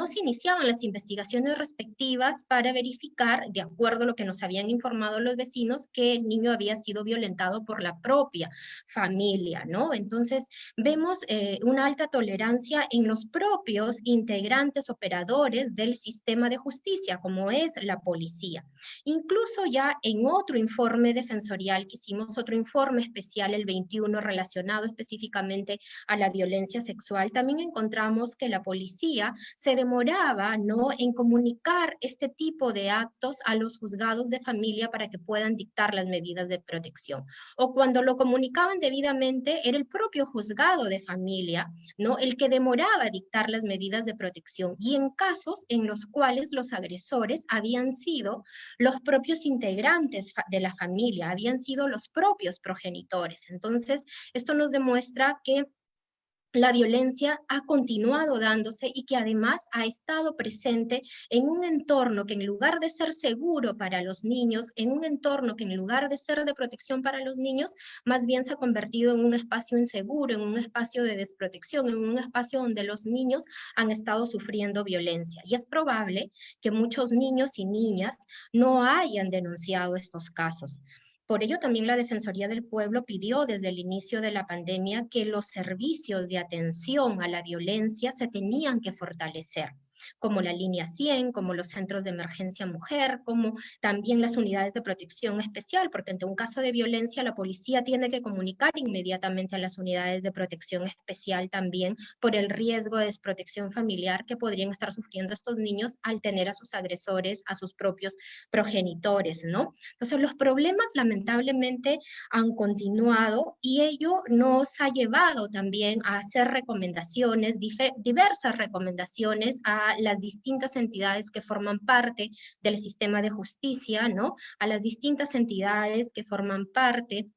se iniciaban las investigaciones respectivas para verificar, de acuerdo a lo que nos habían informado los vecinos, que el niño había sido violentado por la propia familia, ¿no? Entonces, vemos una alta tolerancia en los propios integrantes operadores del sistema de justicia, como es la policía. Incluso ya en otro informe defensorial que hicimos, otro informe especial, el 21, relacionado específicamente a la violencia sexual, también encontramos que la policía se demoraba, ¿no?, en comunicar este tipo de actos a los juzgados de familia para que puedan dictar las medidas de protección. O cuando lo comunicaban debidamente, era el propio juzgado de familia, ¿no?, el que demoraba a dictar las medidas de protección. Y en casos en los cuales los agresores habían sido los propios integrantes de la familia, habían sido los propios progenitores. Entonces, esto nos demuestra que la violencia ha continuado dándose y que además ha estado presente en un entorno que, en lugar de ser seguro para los niños, en un entorno que en lugar de ser de protección para los niños, más bien se ha convertido en un espacio inseguro, en un espacio de desprotección, en un espacio donde los niños han estado sufriendo violencia. Y es probable que muchos niños y niñas no hayan denunciado estos casos. Por ello, también la Defensoría del Pueblo pidió desde el inicio de la pandemia que los servicios de atención a la violencia se tenían que fortalecer. como la línea 100, como los centros de emergencia mujer, como también las unidades de protección especial, porque ante un caso de violencia la policía tiene que comunicar inmediatamente a las unidades de protección especial también por el riesgo de desprotección familiar que podrían estar sufriendo estos niños al tener a sus agresores, a sus propios progenitores, ¿no? Entonces los problemas lamentablemente han continuado y ello nos ha llevado también a hacer recomendaciones, diversas recomendaciones a las distintas entidades que forman parte del sistema de justicia, ¿no? A las distintas entidades que forman parte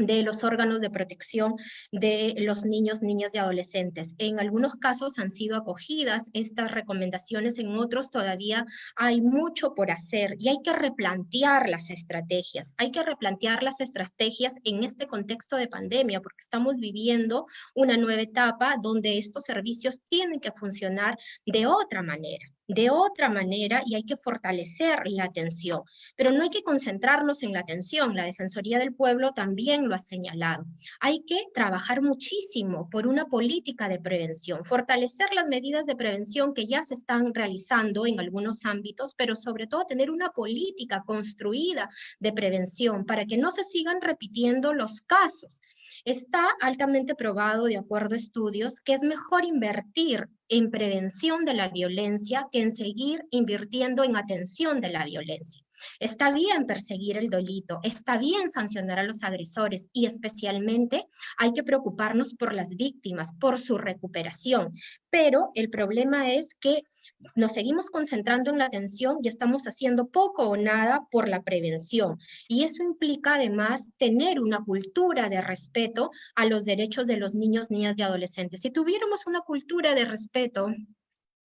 de los órganos de protección de los niños, niñas y adolescentes. En algunos casos han sido acogidas estas recomendaciones, en otros todavía hay mucho por hacer y hay que replantear las estrategias. Hay que replantear las estrategias en este contexto de pandemia, porque estamos viviendo una nueva etapa donde estos servicios tienen que funcionar de otra manera y hay que fortalecer la atención. Pero no hay que concentrarnos en la atención, la Defensoría del Pueblo también lo ha señalado. Hay que trabajar muchísimo por una política de prevención, fortalecer las medidas de prevención que ya se están realizando en algunos ámbitos, pero sobre todo tener una política construida de prevención para que no se sigan repitiendo los casos. Está altamente probado, de acuerdo a estudios, que es mejor invertir en prevención de la violencia que en seguir invirtiendo en atención de la violencia. Está bien perseguir el delito, está bien sancionar a los agresores y especialmente hay que preocuparnos por las víctimas, por su recuperación. Pero el problema es que nos seguimos concentrando en la atención y estamos haciendo poco o nada por la prevención. Y eso implica además tener una cultura de respeto a los derechos de los niños, niñas y adolescentes. Si tuviéramos una cultura de respeto,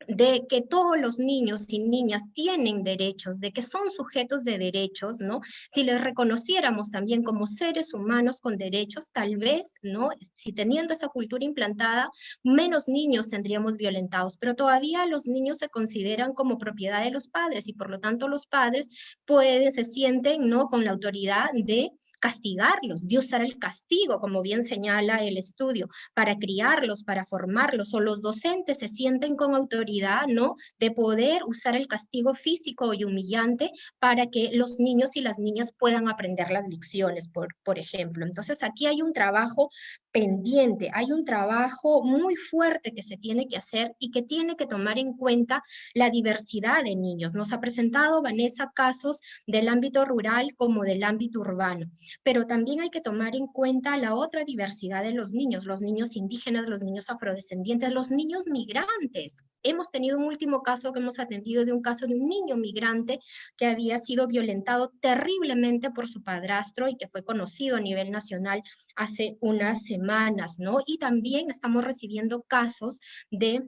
de que todos los niños y niñas tienen derechos, de que son sujetos de derechos, ¿no? Si les reconociéramos también como seres humanos con derechos, tal vez, ¿no? Si teniendo esa cultura implantada, menos niños tendríamos violentados, pero todavía los niños se consideran como propiedad de los padres y por lo tanto los padres se sienten, ¿no? Con la autoridad de castigarlos, de usar el castigo, como bien señala el estudio, para criarlos, para formarlos, o los docentes se sienten con autoridad, ¿no?, de poder usar el castigo físico y humillante para que los niños y las niñas puedan aprender las lecciones, por ejemplo. Entonces aquí hay un trabajo pendiente, hay un trabajo muy fuerte que se tiene que hacer y que tiene que tomar en cuenta la diversidad de niños. Nos ha presentado Vanessa casos del ámbito rural como del ámbito urbano, pero también hay que tomar en cuenta la otra diversidad de los niños indígenas, los niños afrodescendientes, los niños migrantes. Hemos tenido un último caso que hemos atendido de un caso de un niño migrante que había sido violentado terriblemente por su padrastro y que fue conocido a nivel nacional hace unas semanas, ¿no? Y también estamos recibiendo casos de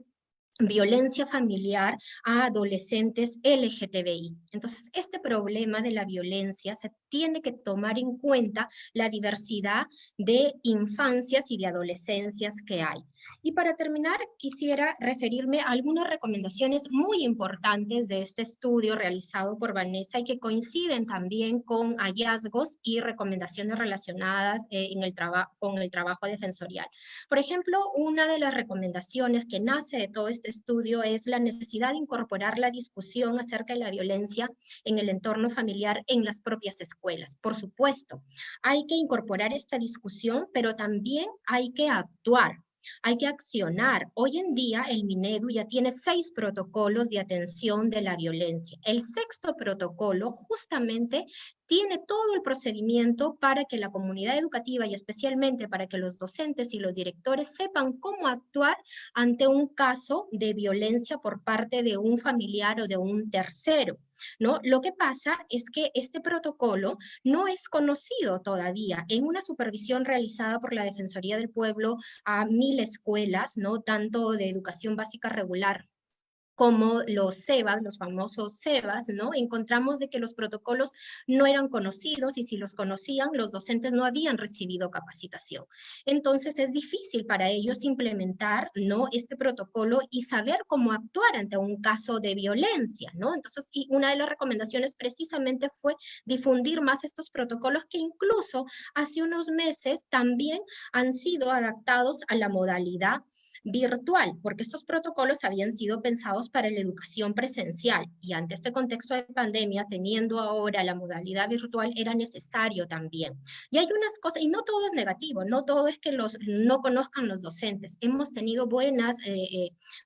violencia familiar a adolescentes LGTBI. Entonces, este problema de la violencia se tiene que tomar en cuenta la diversidad de infancias y de adolescencias que hay. Y para terminar, quisiera referirme a algunas recomendaciones muy importantes de este estudio realizado por Vanessa y que coinciden también con hallazgos y recomendaciones relacionadas con el trabajo defensorial. Por ejemplo, una de las recomendaciones que nace de todo este estudio es la necesidad de incorporar la discusión acerca de la violencia en el entorno familiar en las propias escuelas. Por supuesto, hay que incorporar esta discusión, pero también hay que actuar. Hay que accionar. Hoy en día el Minedu ya tiene 6 protocolos de atención de la violencia. El 6º protocolo justamente tiene todo el procedimiento para que la comunidad educativa y especialmente para que los docentes y los directores sepan cómo actuar ante un caso de violencia por parte de un familiar o de un tercero, ¿no? Lo que pasa es que este protocolo no es conocido todavía. En una supervisión realizada por la Defensoría del Pueblo a 1000 escuelas, ¿no?, tanto de educación básica regular como los CEBAS, los famosos CEBAS, ¿no?, encontramos de que los protocolos no eran conocidos y si los conocían, los docentes no habían recibido capacitación. Entonces es difícil para ellos implementar, ¿no?, este protocolo y saber cómo actuar ante un caso de violencia, ¿no? Entonces, y una de las recomendaciones precisamente fue difundir más estos protocolos que incluso hace unos meses también han sido adaptados a la modalidad virtual, porque estos protocolos habían sido pensados para la educación presencial y ante este contexto de pandemia, teniendo ahora la modalidad virtual, era necesario también. Y hay unas cosas, y no todo es negativo, no todo es que no conozcan los docentes. Hemos tenido buenas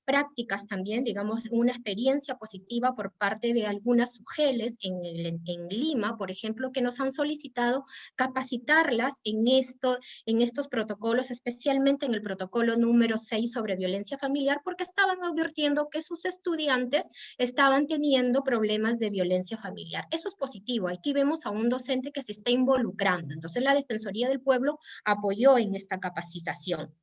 prácticas también, digamos, una experiencia positiva por parte de algunas UGELes en Lima, por ejemplo, que nos han solicitado capacitarlas en estos protocolos, especialmente en el protocolo número 6 sobre violencia familiar, porque estaban advirtiendo que sus estudiantes estaban teniendo problemas de violencia familiar. Eso es positivo. Aquí vemos a un docente que se está involucrando. Entonces, la Defensoría del Pueblo apoyó en esta capacitación.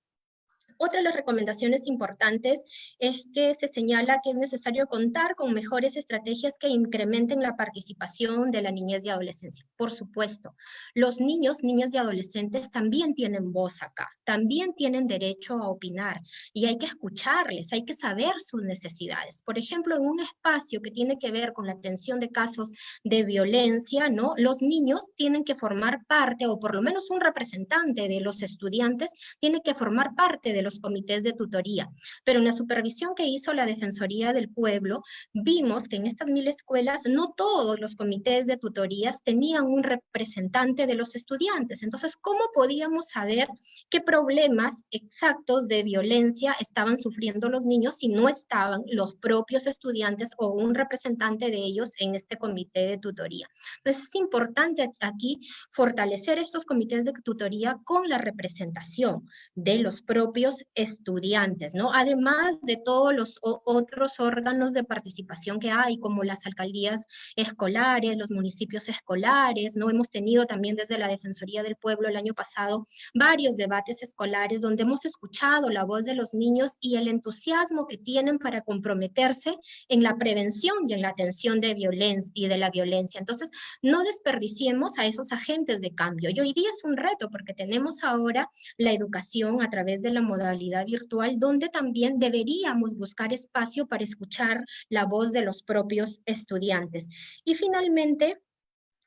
Otra de las recomendaciones importantes es que se señala que es necesario contar con mejores estrategias que incrementen la participación de la niñez y adolescencia. Por supuesto, los niños, niñas y adolescentes también tienen voz acá, también tienen derecho a opinar y hay que escucharles, hay que saber sus necesidades. Por ejemplo, en un espacio que tiene que ver con la atención de casos de violencia, ¿no? Los niños tienen que formar parte, o por lo menos un representante de los estudiantes tiene que formar parte de los comités de tutoría. Pero en la supervisión que hizo la Defensoría del Pueblo, vimos que en estas 1000 escuelas no todos los comités de tutorías tenían un representante de los estudiantes. Entonces, ¿cómo podíamos saber qué problemas exactos de violencia estaban sufriendo los niños si no estaban los propios estudiantes o un representante de ellos en este comité de tutoría? Entonces, es importante aquí fortalecer estos comités de tutoría con la representación de los propios estudiantes, ¿no? Además de todos los otros órganos de participación que hay, como las alcaldías escolares, los municipios escolares, ¿no? Hemos tenido también desde la Defensoría del Pueblo el año pasado varios debates escolares donde hemos escuchado la voz de los niños y el entusiasmo que tienen para comprometerse en la prevención y en la atención de violencia y de la violencia. Entonces, no desperdiciemos a esos agentes de cambio. Y hoy día es un reto porque tenemos ahora la educación a través de la modalidad virtual, donde también deberíamos buscar espacio para escuchar la voz de los propios estudiantes. Y finalmente,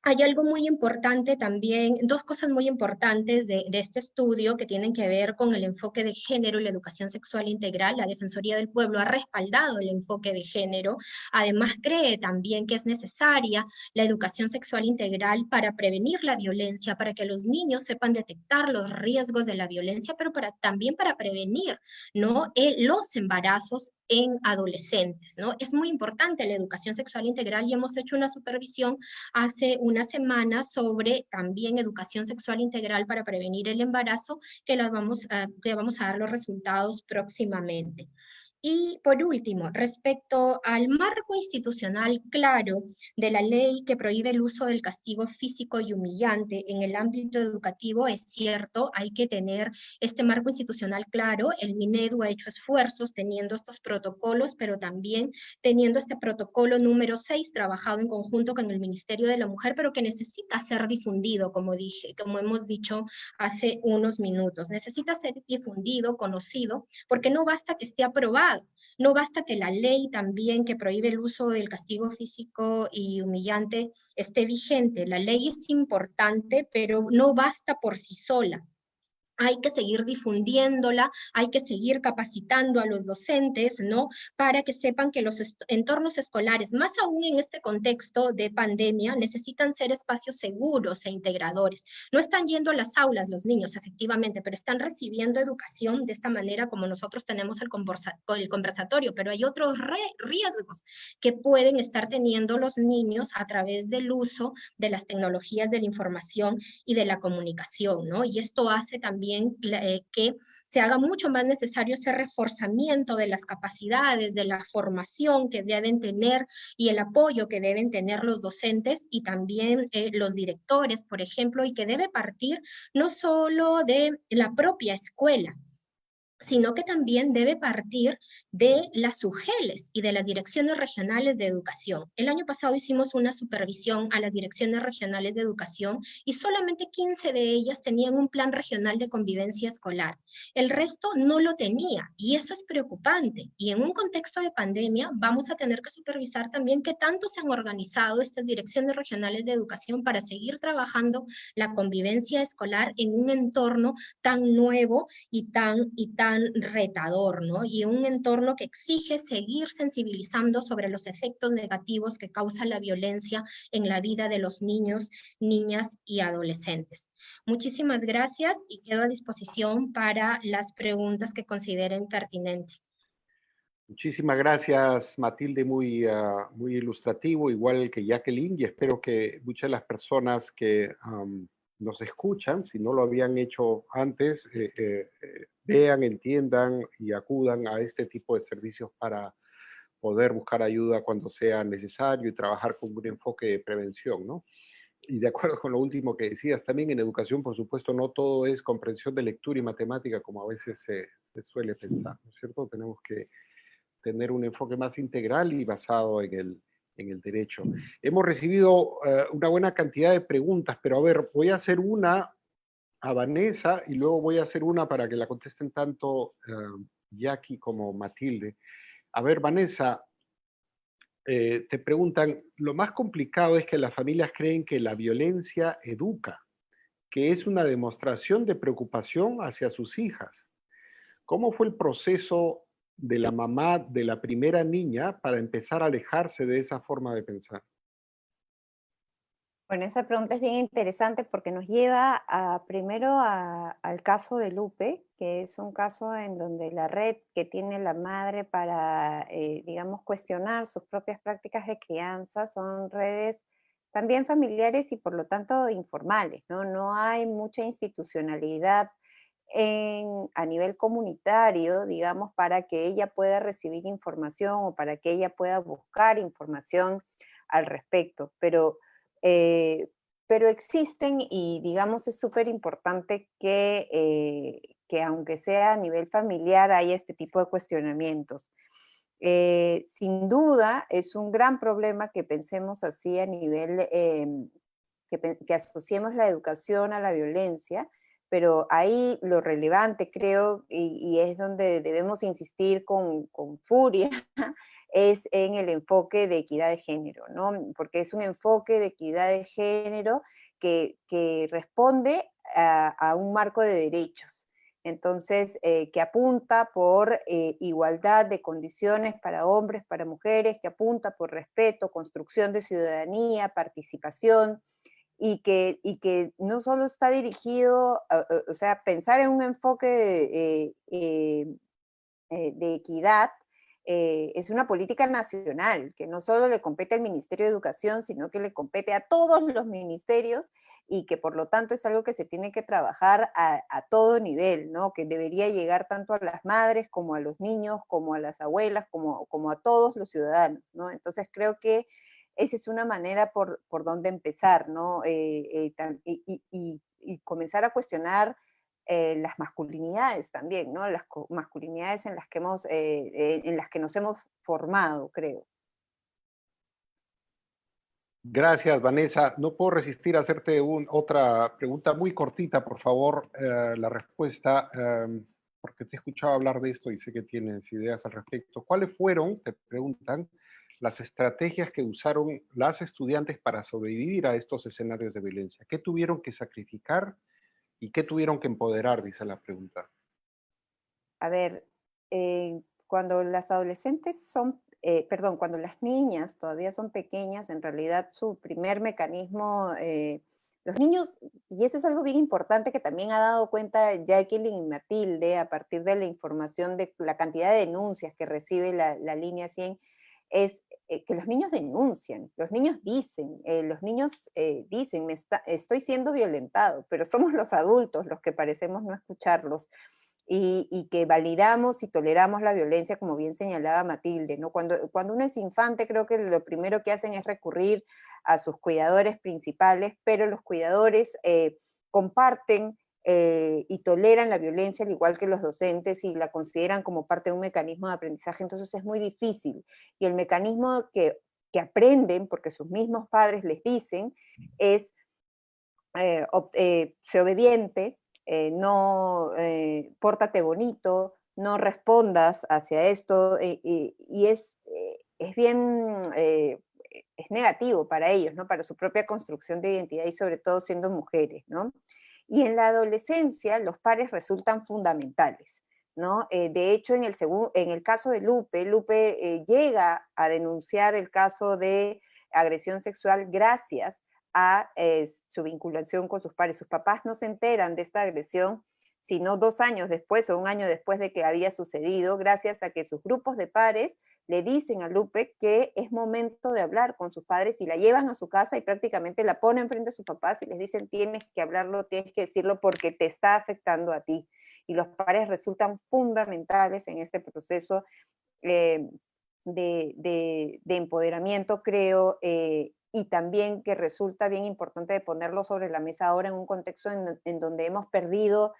hay algo muy importante también, dos cosas muy importantes de este estudio que tienen que ver con el enfoque de género y la educación sexual integral. La Defensoría del Pueblo ha respaldado el enfoque de género. Además, cree también que es necesaria la educación sexual integral para prevenir la violencia, para que los niños sepan detectar los riesgos de la violencia, pero también para prevenir, ¿no? Los embarazos en adolescentes, ¿no? Es muy importante la educación sexual integral y hemos hecho una supervisión hace unas semanas sobre también educación sexual integral para prevenir el embarazo, que vamos a dar los resultados próximamente. Y por último, respecto al marco institucional claro de la ley que prohíbe el uso del castigo físico y humillante en el ámbito educativo, es cierto, hay que tener este marco institucional claro. El Minedu ha hecho esfuerzos teniendo estos protocolos, pero también teniendo este protocolo número 6, trabajado en conjunto con el Ministerio de la Mujer, pero que necesita ser difundido, como hemos dicho hace unos minutos. Necesita ser difundido, conocido, porque no basta que esté aprobado. No basta que la ley también que prohíbe el uso del castigo físico y humillante esté vigente. La ley es importante, pero no basta por sí sola. Hay que seguir difundiéndola, hay que seguir capacitando a los docentes, ¿no? Para que sepan que los entornos escolares, más aún en este contexto de pandemia, necesitan ser espacios seguros e integradores. No están yendo a las aulas los niños, efectivamente, pero están recibiendo educación de esta manera como nosotros tenemos el conversatorio, pero hay otros riesgos que pueden estar teniendo los niños a través del uso de las tecnologías de la información y de la comunicación, ¿no? Y esto hace también que se haga mucho más necesario ese reforzamiento de las capacidades, de la formación que deben tener y el apoyo que deben tener los docentes y también los directores, por ejemplo, y que debe partir no solo de la propia escuela, sino que también debe partir de las UGELes y de las direcciones regionales de educación. El año pasado hicimos una supervisión a las direcciones regionales de educación y solamente 15 de ellas tenían un plan regional de convivencia escolar. El resto no lo tenía y eso es preocupante. Y en un contexto de pandemia vamos a tener que supervisar también qué tanto se han organizado estas direcciones regionales de educación para seguir trabajando la convivencia escolar en un entorno tan nuevo y tan tan retador, ¿no? Y un entorno que exige seguir sensibilizando sobre los efectos negativos que causa la violencia en la vida de los niños, niñas y adolescentes. Muchísimas gracias y quedo a disposición para las preguntas que consideren pertinentes. Muchísimas gracias, Matilde, muy ilustrativo, igual que Jacqueline, y espero que muchas de las personas que nos escuchan, si no lo habían hecho antes, vean, entiendan y acudan a este tipo de servicios para poder buscar ayuda cuando sea necesario y trabajar con un enfoque de prevención, ¿no? Y de acuerdo con lo último que decías, también en educación, por supuesto, no todo es comprensión de lectura y matemática como a veces se suele pensar, ¿no es cierto? Tenemos que tener un enfoque más integral y basado en el derecho. Hemos recibido una buena cantidad de preguntas, pero a ver, voy a hacer una a Vanessa y luego voy a hacer una para que la contesten tanto Jackie como Matilde. A ver, Vanessa, te preguntan, lo más complicado es que las familias creen que la violencia educa, que es una demostración de preocupación hacia sus hijas. ¿Cómo fue el proceso de la mamá de la primera niña para empezar a alejarse de esa forma de pensar? Bueno, esa pregunta es bien interesante porque nos lleva al caso de Lupe, que es un caso en donde la red que tiene la madre para, digamos, cuestionar sus propias prácticas de crianza son redes también familiares y por lo tanto informales, ¿no? No hay mucha institucionalidad a nivel comunitario, digamos, para que ella pueda recibir información o para que ella pueda buscar información al respecto. Eh, pero existen y, digamos, es súper importante que aunque sea a nivel familiar, haya este tipo de cuestionamientos. Sin duda, es un gran problema que pensemos así a nivel, que asociemos la educación a la violencia, pero ahí lo relevante, creo, y es donde debemos insistir con furia, es en el enfoque de equidad de género, ¿no? Porque es un enfoque de equidad de género que responde a un marco de derechos. Entonces, que apunta por igualdad de condiciones para hombres, para mujeres, que apunta por respeto, construcción de ciudadanía, participación, y que no solo está dirigido, o sea, pensar en un enfoque de equidad es una política nacional, que no solo le compete al Ministerio de Educación, sino que le compete a todos los ministerios y que por lo tanto es algo que se tiene que trabajar a todo nivel, ¿no? Que debería llegar tanto a las madres como a los niños, como a las abuelas, como a todos los ciudadanos, ¿no? Entonces creo que esa es una manera por donde empezar, ¿no? Y comenzar a cuestionar las masculinidades también, ¿no? Las masculinidades en las que en las que nos hemos formado, creo. Gracias, Vanessa. No puedo resistir a hacerte otra pregunta muy cortita, por favor, la respuesta, porque te he escuchado hablar de esto y sé que tienes ideas al respecto. ¿Cuáles fueron, te preguntan, las estrategias que usaron las estudiantes para sobrevivir a estos escenarios de violencia? ¿Qué tuvieron que sacrificar y qué tuvieron que empoderar? Dice la pregunta. A ver, cuando las adolescentes son, perdón, cuando las niñas todavía son pequeñas, en realidad su primer mecanismo, los niños, y eso es algo bien importante que también ha dado cuenta Jacqueline y Matilde a partir de la información de la cantidad de denuncias que recibe la línea 100, es que los niños denuncian, los niños dicen, estoy siendo violentado, pero somos los adultos los que parecemos no escucharlos. Y que validamos y toleramos la violencia, como bien señalaba Matilde, ¿no? Cuando uno es infante, creo que lo primero que hacen es recurrir a sus cuidadores principales, pero los cuidadores comparten y toleran la violencia al igual que los docentes y la consideran como parte de un mecanismo de aprendizaje, entonces es muy difícil. Y el mecanismo que aprenden, porque sus mismos padres les dicen, es sé obediente, no, pórtate bonito, no respondas hacia esto, y es bien, es negativo para ellos, ¿no? Para su propia construcción de identidad y sobre todo siendo mujeres, ¿no? Y en la adolescencia los pares resultan fundamentales, ¿no? De hecho, en el caso de Lupe, Lupe llega a denunciar el caso de agresión sexual gracias a su vinculación con sus padres. Sus papás no se enteran de esta agresión sino 2 años después o 1 año después de que había sucedido, gracias a que sus grupos de pares le dicen a Lupe que es momento de hablar con sus padres y la llevan a su casa y prácticamente la ponen frente a sus papás y les dicen tienes que hablarlo, tienes que decirlo porque te está afectando a ti. Y los padres resultan fundamentales en este proceso de empoderamiento, creo, y también que resulta bien importante de ponerlo sobre la mesa ahora en un contexto en donde hemos perdido,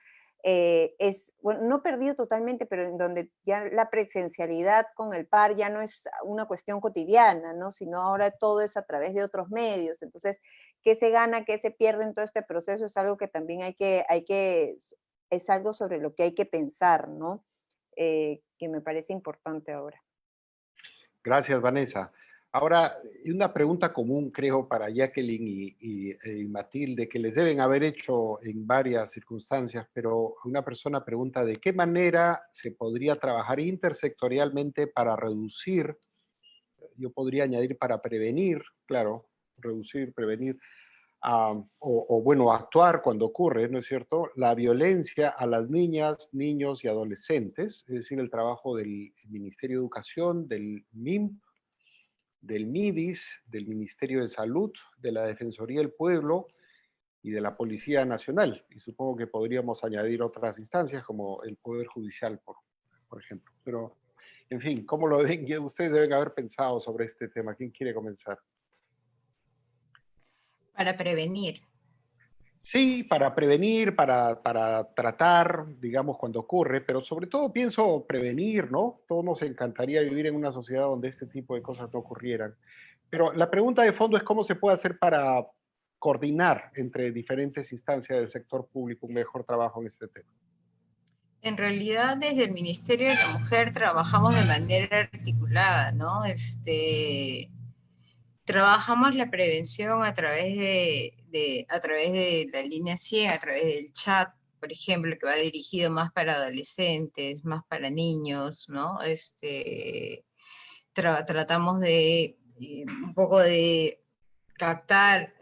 bueno, no perdido totalmente, pero en donde ya la presencialidad con el par ya no es una cuestión cotidiana, ¿no? Sino ahora todo es a través de otros medios. Entonces, ¿qué se gana, qué se pierde en todo este proceso? Es algo que también es algo sobre lo que hay que pensar, ¿no? Que me parece importante ahora. Gracias, Vanessa. Ahora, una pregunta común, creo, para Jacqueline y Matilde, que les deben haber hecho en varias circunstancias, pero una persona pregunta de qué manera se podría trabajar intersectorialmente para reducir, yo podría añadir para prevenir, claro, reducir, prevenir, bueno, actuar cuando ocurre, ¿no es cierto?, la violencia a las niñas, niños y adolescentes, es decir, el trabajo del Ministerio de Educación, del MIM, del MIDIS, del Ministerio de Salud, de la Defensoría del Pueblo y de la Policía Nacional. Y supongo que podríamos añadir otras instancias como el Poder Judicial, por ejemplo. Pero, en fin, ¿cómo lo ven? Ustedes deben haber pensado sobre este tema. ¿Quién quiere comenzar? Para prevenir. Sí, para prevenir, para tratar, digamos, cuando ocurre, pero sobre todo pienso prevenir, ¿no? Todos nos encantaría vivir en una sociedad donde este tipo de cosas no ocurrieran. Pero la pregunta de fondo es cómo se puede hacer para coordinar entre diferentes instancias del sector público un mejor trabajo en este tema. En realidad, desde el Ministerio de la Mujer trabajamos de manera articulada, ¿no? Trabajamos la prevención a través de la línea 100, a través del chat, por ejemplo, que va dirigido más para adolescentes, más para niños, ¿no? Tratamos de un poco de captar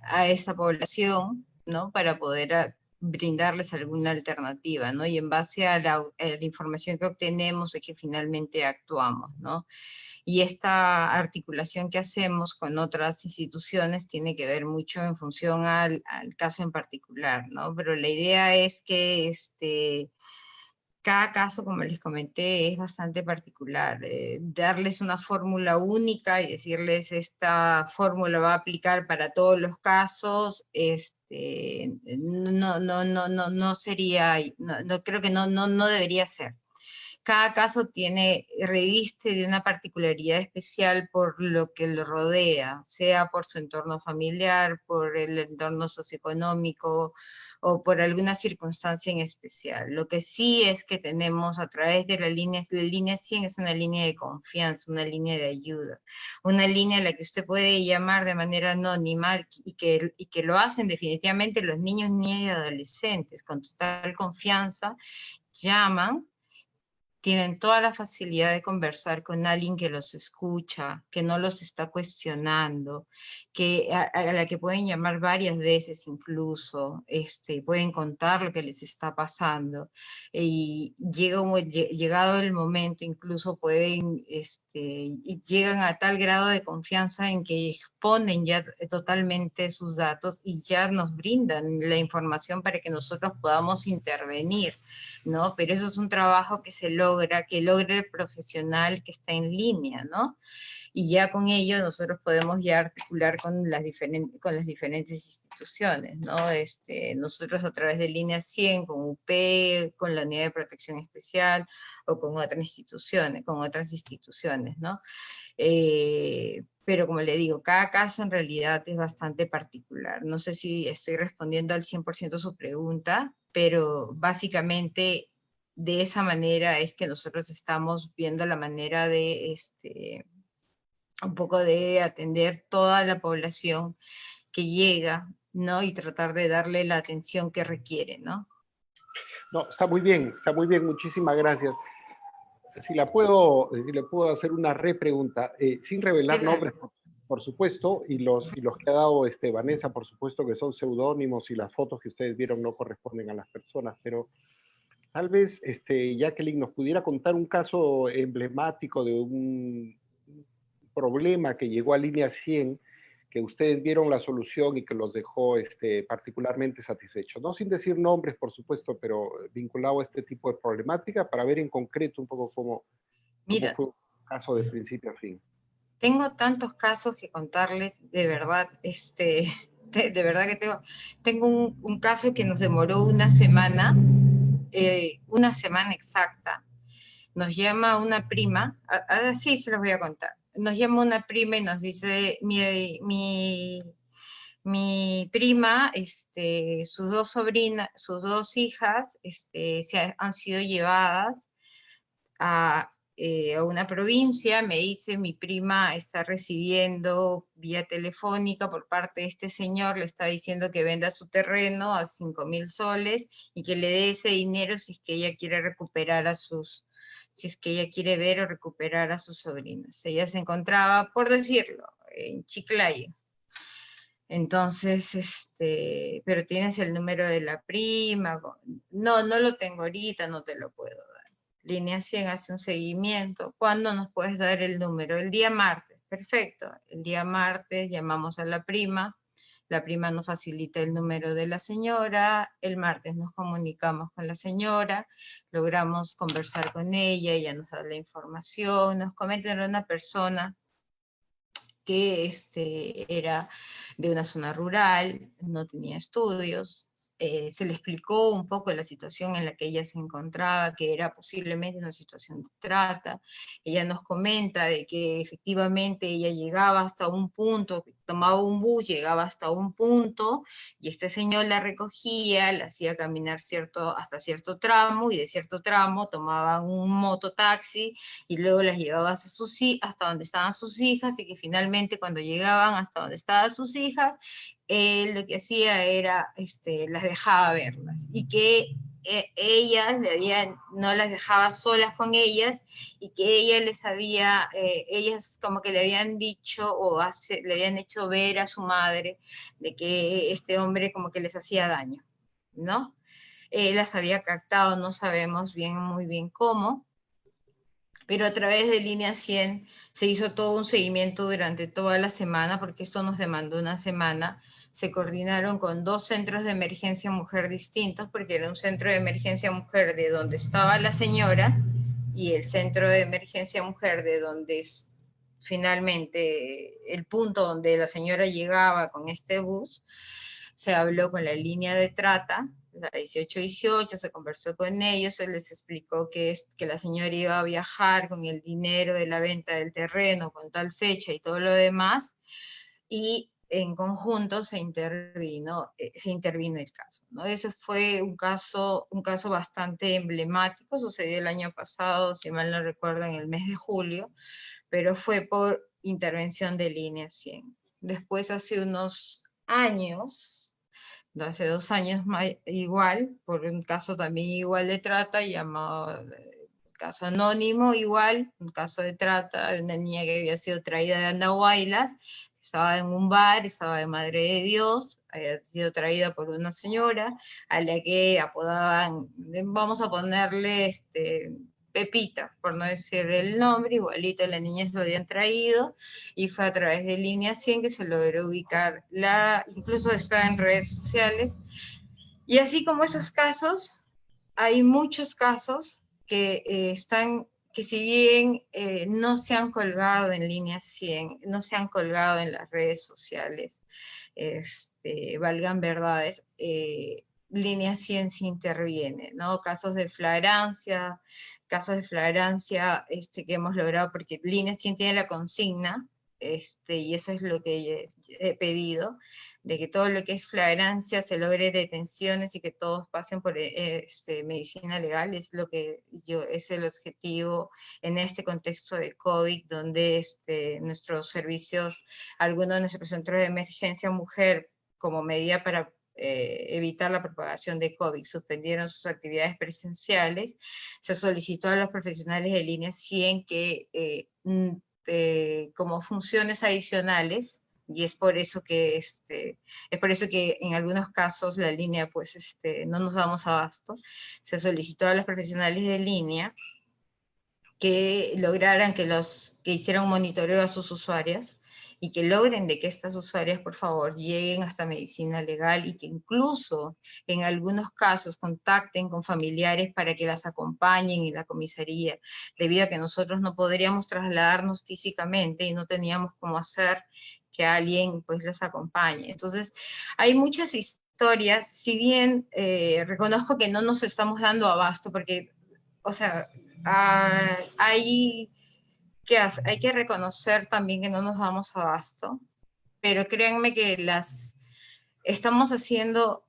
a esa población, ¿no? Para poder brindarles alguna alternativa, ¿no? Y en base a la información que obtenemos es que finalmente actuamos, ¿no? Y esta articulación que hacemos con otras instituciones tiene que ver mucho en función al caso en particular, ¿no? Pero la idea es que cada caso, como les comenté, es bastante particular. Darles una fórmula única y decirles esta fórmula va a aplicar para todos los casos, no sería, no creo que no debería ser. Cada caso reviste de una particularidad especial por lo que lo rodea, sea por su entorno familiar, por el entorno socioeconómico o por alguna circunstancia en especial. Lo que sí es que tenemos a través de la línea 100 es una línea de confianza, una línea de ayuda, una línea a la que usted puede llamar de manera anónima y que lo hacen definitivamente los niños, niñas y adolescentes, con total confianza, llaman, tienen toda la facilidad de conversar con alguien que los escucha, que no los está cuestionando, a la que pueden llamar varias veces incluso, pueden contar lo que les está pasando, y llegado el momento incluso y llegan a tal grado de confianza en que exponen ya totalmente sus datos y ya nos brindan la información para que nosotros podamos intervenir, ¿no? Pero eso es un trabajo que logra el profesional que está en línea, ¿no? Y ya con ello nosotros podemos ya articular con las diferentes instituciones, ¿no? Nosotros a través de Línea 100, con UP, con la Unidad de Protección Especial, o con otras instituciones, ¿no? Pero como le digo, cada caso en realidad es bastante particular. No sé si estoy respondiendo al 100% su pregunta, pero básicamente de esa manera es que nosotros estamos viendo la manera de un poco de atender toda la población que llega, ¿no? Y tratar de darle la atención que requiere, ¿no? No, está muy bien, muchísimas gracias. Si le puedo hacer una repregunta, sin revelar Claro. nombres, por supuesto, y los que ha dado Vanessa, por supuesto que son seudónimos y las fotos que ustedes vieron no corresponden a las personas, pero tal vez Jacqueline nos pudiera contar un caso emblemático de un problema que llegó a línea 100, que ustedes vieron la solución y que los dejó particularmente satisfechos. No sin decir nombres, por supuesto, pero vinculado a este tipo de problemática para ver en concreto un poco cómo Mira, fue un caso de principio a fin. tengo tantos casos que contarles, de verdad, de verdad que tengo un caso que nos demoró una semana exacta. Nos llama una prima, sí se los voy a contar. Nos llama una prima y nos dice, mi prima, sus dos sobrinas, sus dos hijas, han sido llevadas a una provincia. Me dice, mi prima está recibiendo vía telefónica por parte de este señor, le está diciendo que venda su terreno a 5.000 soles y que le dé ese dinero si es que ella quiere recuperar si es que ella quiere ver o recuperar a sus sobrinas. Ella se encontraba, por decirlo, en Chiclayo. Entonces, pero tienes el número de la prima. No lo tengo ahorita, no te lo puedo dar. Línea 100 hace un seguimiento. ¿Cuándo nos puedes dar el número? El día martes. Perfecto. El día martes llamamos a la prima nos facilita el número de la señora, el martes nos comunicamos con la señora, logramos conversar con ella nos da la información, nos comenta, era una persona que era de una zona rural, no tenía estudios, se le explicó un poco la situación en la que ella se encontraba, que era posiblemente una situación de trata. Ella nos comenta de que efectivamente ella llegaba hasta un punto, tomaba un bus, llegaba hasta un punto, y este señor la recogía, la hacía caminar hasta cierto tramo, y de cierto tramo tomaban un mototaxi, y luego las llevaba hasta donde estaban sus hijas, y que finalmente cuando llegaban hasta donde estaban sus hijas, él lo que hacía era, las dejaba verlas, y que no las dejaba solas con ellas, y que ellas como que le habían dicho, le habían hecho ver a su madre, de que este hombre como que les hacía daño, ¿no? Las había captado, no sabemos muy bien cómo, pero a través de Línea 100 se hizo todo un seguimiento durante toda la semana, porque esto nos demandó una semana. Se coordinaron con 2 centros de emergencia mujer distintos, porque era un centro de emergencia mujer de donde estaba la señora y el centro de emergencia mujer de donde es finalmente el punto donde la señora llegaba con este bus. Se habló con la línea de trata, la 1818, se conversó con ellos, se les explicó que la señora iba a viajar con el dinero de la venta del terreno, con tal fecha y todo lo demás, y en conjunto se intervino el caso, ¿no? Ese fue un caso bastante emblemático, sucedió el año pasado, si mal no recuerdo, en el mes de julio, pero fue por intervención de Línea 100. Después, hace unos años, hace 2 años igual, por un caso también igual de trata, llamado caso anónimo igual, un caso de trata de una niña que había sido traída de Andahuaylas, estaba en un bar, estaba de Madre de Dios, había sido traída por una señora a la que apodaban, vamos a ponerle Pepita, por no decir el nombre, igualito la niña se lo habían traído, y fue a través de Línea 100 que se logró ubicar, incluso está en redes sociales. Y así como esos casos, hay muchos casos que que si bien no se han colgado en Línea 100, no se han colgado en las redes sociales, valgan verdades, Línea 100 sí interviene, ¿no? Casos de flagrancia que hemos logrado, porque Línea 100 tiene la consigna, y eso es lo que he pedido, de que todo lo que es flagrancia se logre detenciones y que todos pasen por medicina legal, es el objetivo en este contexto de COVID, donde nuestros servicios, algunos de nuestros centros de emergencia mujer, como medida para evitar la propagación de COVID, suspendieron sus actividades presenciales. Se solicitó a los profesionales de línea 100 que como funciones adicionales, y es por eso que en algunos casos la línea pues no nos damos abasto. Se solicitó a los profesionales de línea que lograran que hicieran un monitoreo a sus usuarias y que logren de que estas usuarias, por favor, lleguen hasta medicina legal y que incluso en algunos casos contacten con familiares para que las acompañen en la comisaría, debido a que nosotros no podríamos trasladarnos físicamente y no teníamos cómo hacer que alguien pues los acompañe. Entonces, hay muchas historias, si bien reconozco que no nos estamos dando abasto, porque, o sea, hay que reconocer también que no nos damos abasto, pero créanme que estamos haciendo,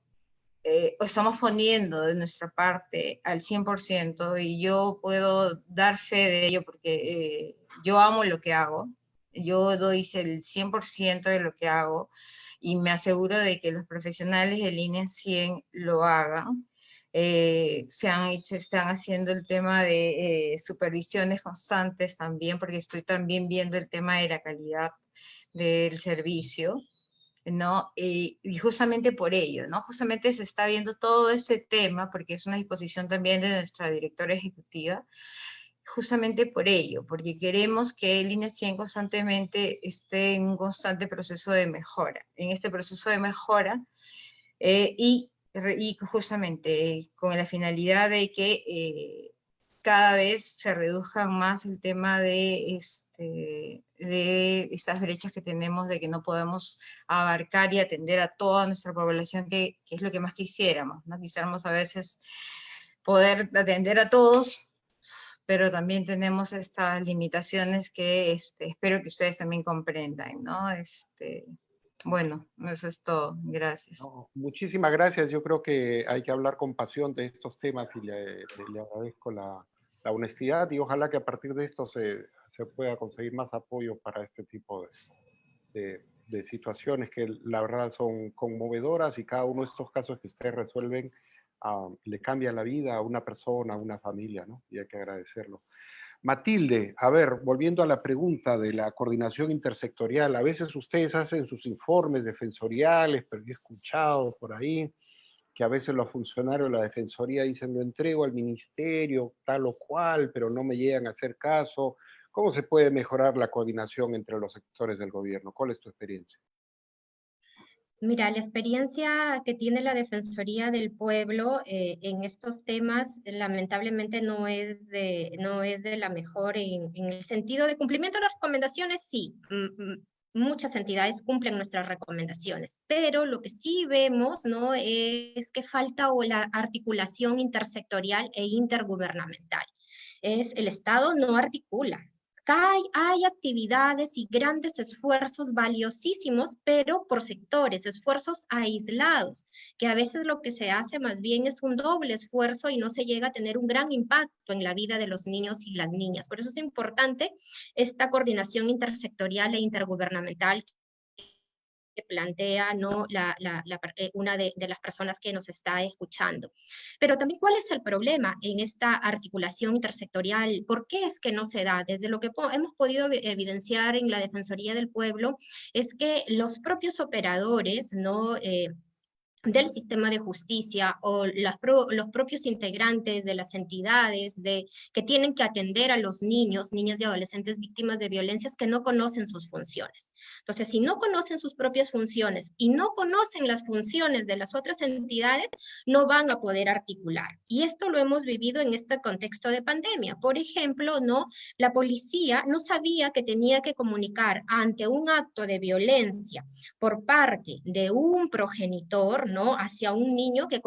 o estamos poniendo de nuestra parte al 100%, y yo puedo dar fe de ello porque yo amo lo que hago, yo doy el 100% de lo que hago, y me aseguro de que los profesionales de línea 100 lo hagan. Se están haciendo el tema de supervisiones constantes también, porque estoy también viendo el tema de la calidad del servicio, ¿no? Y justamente por ello, ¿no? Justamente se está viendo todo este tema, porque es una disposición también de nuestra directora ejecutiva, justamente por ello, porque queremos que Línea 100 constantemente esté en un constante proceso de mejora. En este proceso de mejora, y justamente con la finalidad de que cada vez se reduzcan más el tema de estas brechas que tenemos, de que no podemos abarcar y atender a toda nuestra población, que es lo que más quisiéramos, ¿no? Quisiéramos a veces poder atender a todos, pero también tenemos estas limitaciones que espero que ustedes también comprendan, ¿no? Bueno, eso es todo. Gracias. No, muchísimas gracias. Yo creo que hay que hablar con pasión de estos temas y le agradezco la honestidad, y ojalá que a partir de esto se pueda conseguir más apoyo para este tipo de situaciones que la verdad son conmovedoras, y cada uno de estos casos que ustedes resuelven le cambia la vida a una persona, a una familia, ¿no? Y hay que agradecerlo. Matilde, a ver, volviendo a la pregunta de la coordinación intersectorial, a veces ustedes hacen sus informes defensoriales, pero yo he escuchado por ahí que a veces los funcionarios de la Defensoría dicen: lo entrego al ministerio, tal o cual, pero no me llegan a hacer caso. ¿Cómo se puede mejorar la coordinación entre los sectores del gobierno? ¿Cuál es tu experiencia? Mira, la experiencia que tiene la Defensoría del Pueblo en estos temas lamentablemente no es de la mejor en el sentido de cumplimiento de las recomendaciones, sí. Muchas entidades cumplen nuestras recomendaciones, pero lo que sí vemos, ¿no?, es que falta la articulación intersectorial e intergubernamental. El Estado no articula. Acá hay actividades y grandes esfuerzos valiosísimos, pero por sectores, esfuerzos aislados, que a veces lo que se hace más bien es un doble esfuerzo y no se llega a tener un gran impacto en la vida de los niños y las niñas. Por eso es importante esta coordinación intersectorial e intergubernamental que plantea, ¿no?, una de las personas que nos está escuchando. Pero también, ¿cuál es el problema en esta articulación intersectorial? ¿Por qué es que no se da? Desde lo que hemos podido evidenciar en la Defensoría del Pueblo, es que los propios operadores, ¿no?, del sistema de justicia o los propios integrantes de las entidades que tienen que atender a los niños, niñas y adolescentes víctimas de violencias, que no conocen sus funciones. Entonces, si no conocen sus propias funciones y no conocen las funciones de las otras entidades, no van a poder articular. Y esto lo hemos vivido en este contexto de pandemia. Por ejemplo, ¿no?, la policía no sabía que tenía que comunicar ante un acto de violencia por parte de un progenitor, ¿no?, hacia un niño que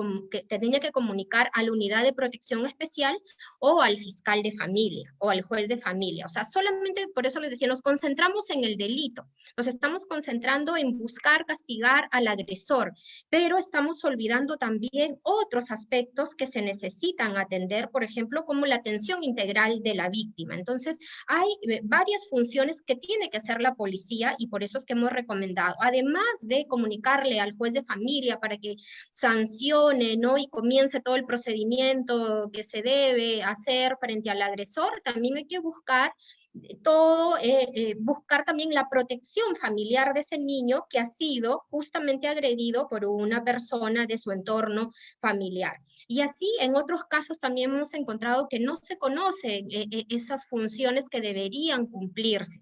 tenía que comunicar a la unidad de protección especial o al fiscal de familia o al juez de familia. O sea, solamente por eso les decía, nos concentramos en el delito, nos estamos concentrando en buscar castigar al agresor, pero estamos olvidando también otros aspectos que se necesitan atender, por ejemplo, como la atención integral de la víctima. Entonces, hay varias funciones que tiene que hacer la policía, y por eso es que hemos recomendado, además de comunicarle al juez de familia para para que sancione, ¿no? Y comience todo el procedimiento que se debe hacer frente al agresor, también hay que buscar buscar también la protección familiar de ese niño que ha sido justamente agredido por una persona de su entorno familiar. Y así en otros casos también hemos encontrado que no se conocen esas funciones que deberían cumplirse.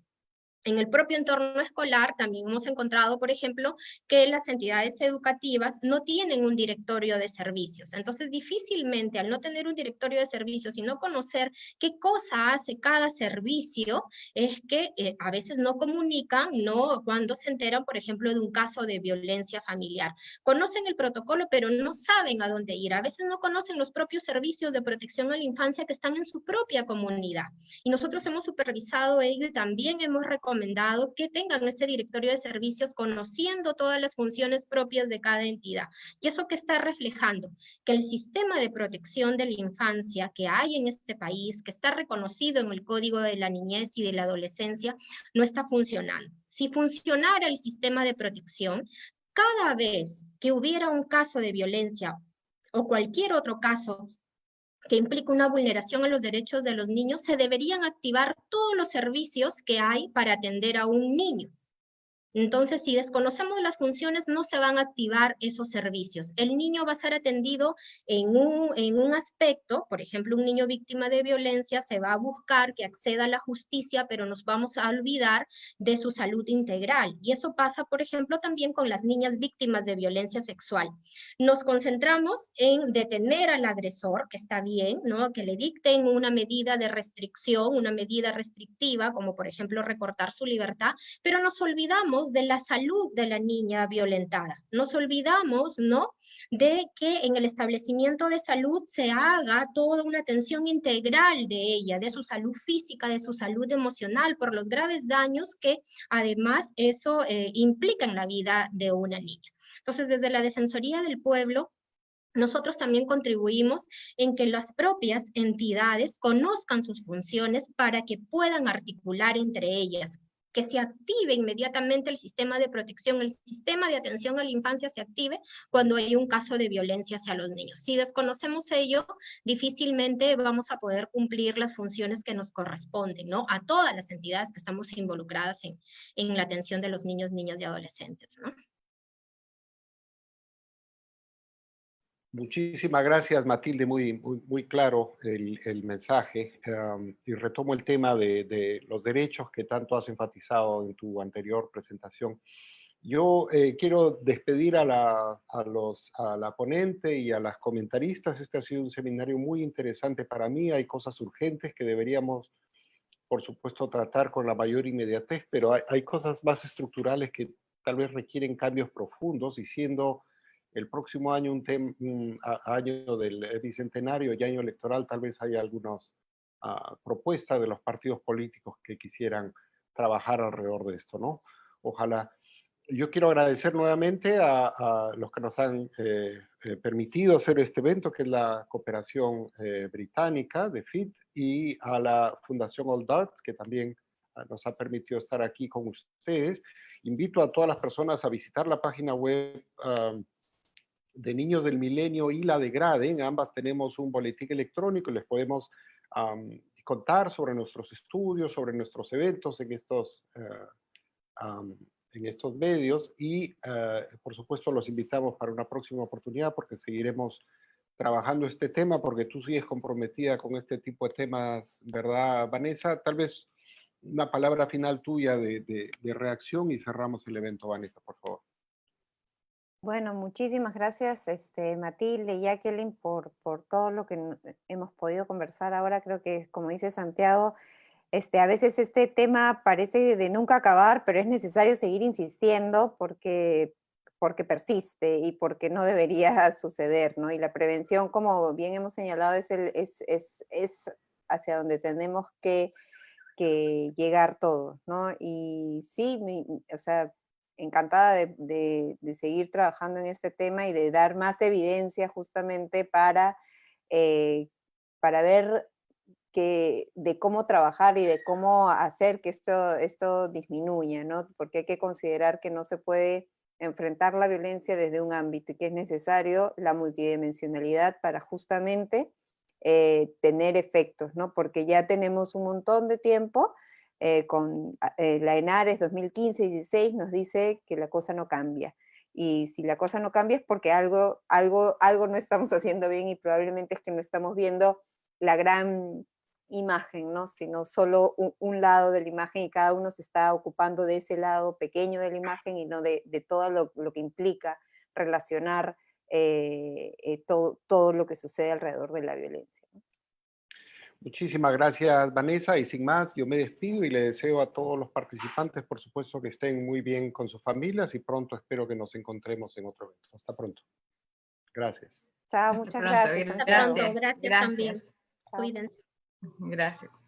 En el propio entorno escolar también hemos encontrado, por ejemplo, que las entidades educativas no tienen un directorio de servicios. Entonces, difícilmente al no tener un directorio de servicios y no conocer qué cosa hace cada servicio, es que a veces no comunican, ¿no? Cuando se enteran, por ejemplo, de un caso de violencia familiar. Conocen el protocolo, pero no saben a dónde ir. A veces no conocen los propios servicios de protección a la infancia que están en su propia comunidad. Y nosotros hemos supervisado ello y también hemos recomendado que tengan ese directorio de servicios conociendo todas las funciones propias de cada entidad. ¿Y eso qué está reflejando? Que el sistema de protección de la infancia que hay en este país, que está reconocido en el Código de la Niñez y de la Adolescencia, no está funcionando. Si funcionara el sistema de protección, cada vez que hubiera un caso de violencia o cualquier otro caso que implica una vulneración a los derechos de los niños, se deberían activar todos los servicios que hay para atender a un niño. Entonces, si desconocemos las funciones, no se van a activar esos servicios. El niño va a ser atendido en un aspecto, por ejemplo, un niño víctima de violencia se va a buscar que acceda a la justicia, pero nos vamos a olvidar de su salud integral. Y eso pasa, por ejemplo, también con las niñas víctimas de violencia sexual. Nos concentramos en detener al agresor, que está bien, ¿no? Que le dicten una medida de restricción, una medida restrictiva, como por ejemplo recortar su libertad, pero nos olvidamos de la salud de la niña violentada. Nos olvidamos, ¿no?, de que en el establecimiento de salud se haga toda una atención integral de ella, de su salud física, de su salud emocional, por los graves daños que además eso implica en la vida de una niña. Entonces, desde la Defensoría del Pueblo, nosotros también contribuimos en que las propias entidades conozcan sus funciones para que puedan articular entre ellas, que se active inmediatamente el sistema de protección, el sistema de atención a la infancia se active cuando hay un caso de violencia hacia los niños. Si desconocemos ello, difícilmente vamos a poder cumplir las funciones que nos corresponden, ¿no? A todas las entidades que estamos involucradas en la atención de los niños, niñas y adolescentes, ¿no? Muchísimas gracias, Matilde, muy claro el mensaje. Y retomo el tema de los derechos que tanto has enfatizado en tu anterior presentación. Yo quiero despedir a la ponente y a las comentaristas. Este ha sido un seminario muy interesante para mí. Hay cosas urgentes que deberíamos, por supuesto, tratar con la mayor inmediatez, pero hay cosas más estructurales que tal vez requieren cambios profundos, y siendo el próximo año un año del bicentenario y año electoral, tal vez haya algunas propuestas de los partidos políticos que quisieran trabajar alrededor de esto, ¿no? Ojalá. Yo quiero agradecer nuevamente a los que nos han permitido hacer este evento, que es la cooperación británica de FIT, y a la Fundación All Dart, que también nos ha permitido estar aquí con ustedes. Invito a todas las personas a visitar la página web de Niños del Milenio y la de GRADE. En ambas tenemos un boletín electrónico y les podemos contar sobre nuestros estudios, sobre nuestros eventos en estos medios, y por supuesto los invitamos para una próxima oportunidad, porque seguiremos trabajando este tema, porque tú sigues comprometida con este tipo de temas, ¿verdad, Vanessa? Tal vez una palabra final tuya de reacción y cerramos el evento, Vanessa, por favor. Bueno, muchísimas gracias, Matilde y Jacqueline, por todo lo que hemos podido conversar ahora. Creo que, como dice Santiago, a veces este tema parece de nunca acabar, pero es necesario seguir insistiendo porque persiste y porque no debería suceder, ¿no? Y la prevención, como bien hemos señalado, es hacia donde tenemos que llegar todos, ¿no? Y sí, o sea, encantada de seguir trabajando en este tema y de dar más evidencia justamente para ver de cómo trabajar y de cómo hacer que esto disminuya, ¿no? Porque hay que considerar que no se puede enfrentar la violencia desde un ámbito y que es necesario la multidimensionalidad para justamente tener efectos, ¿no? Porque ya tenemos un montón de tiempo con la ENARES 2015-16 nos dice que la cosa no cambia. Y si la cosa no cambia es porque algo no estamos haciendo bien y probablemente es que no estamos viendo la gran imagen, ¿no? Sino solo un lado de la imagen y cada uno se está ocupando de ese lado pequeño de la imagen y no de todo lo que implica relacionar todo lo que sucede alrededor de la violencia, ¿no? Muchísimas gracias, Vanessa, y sin más, yo me despido y le deseo a todos los participantes, por supuesto, que estén muy bien con sus familias y pronto espero que nos encontremos en otro evento. Hasta pronto. Gracias. Chao, Hasta muchas pronto. gracias. Hasta pronto, Santiago. gracias también. Gracias. Chao. Cuídense. Gracias.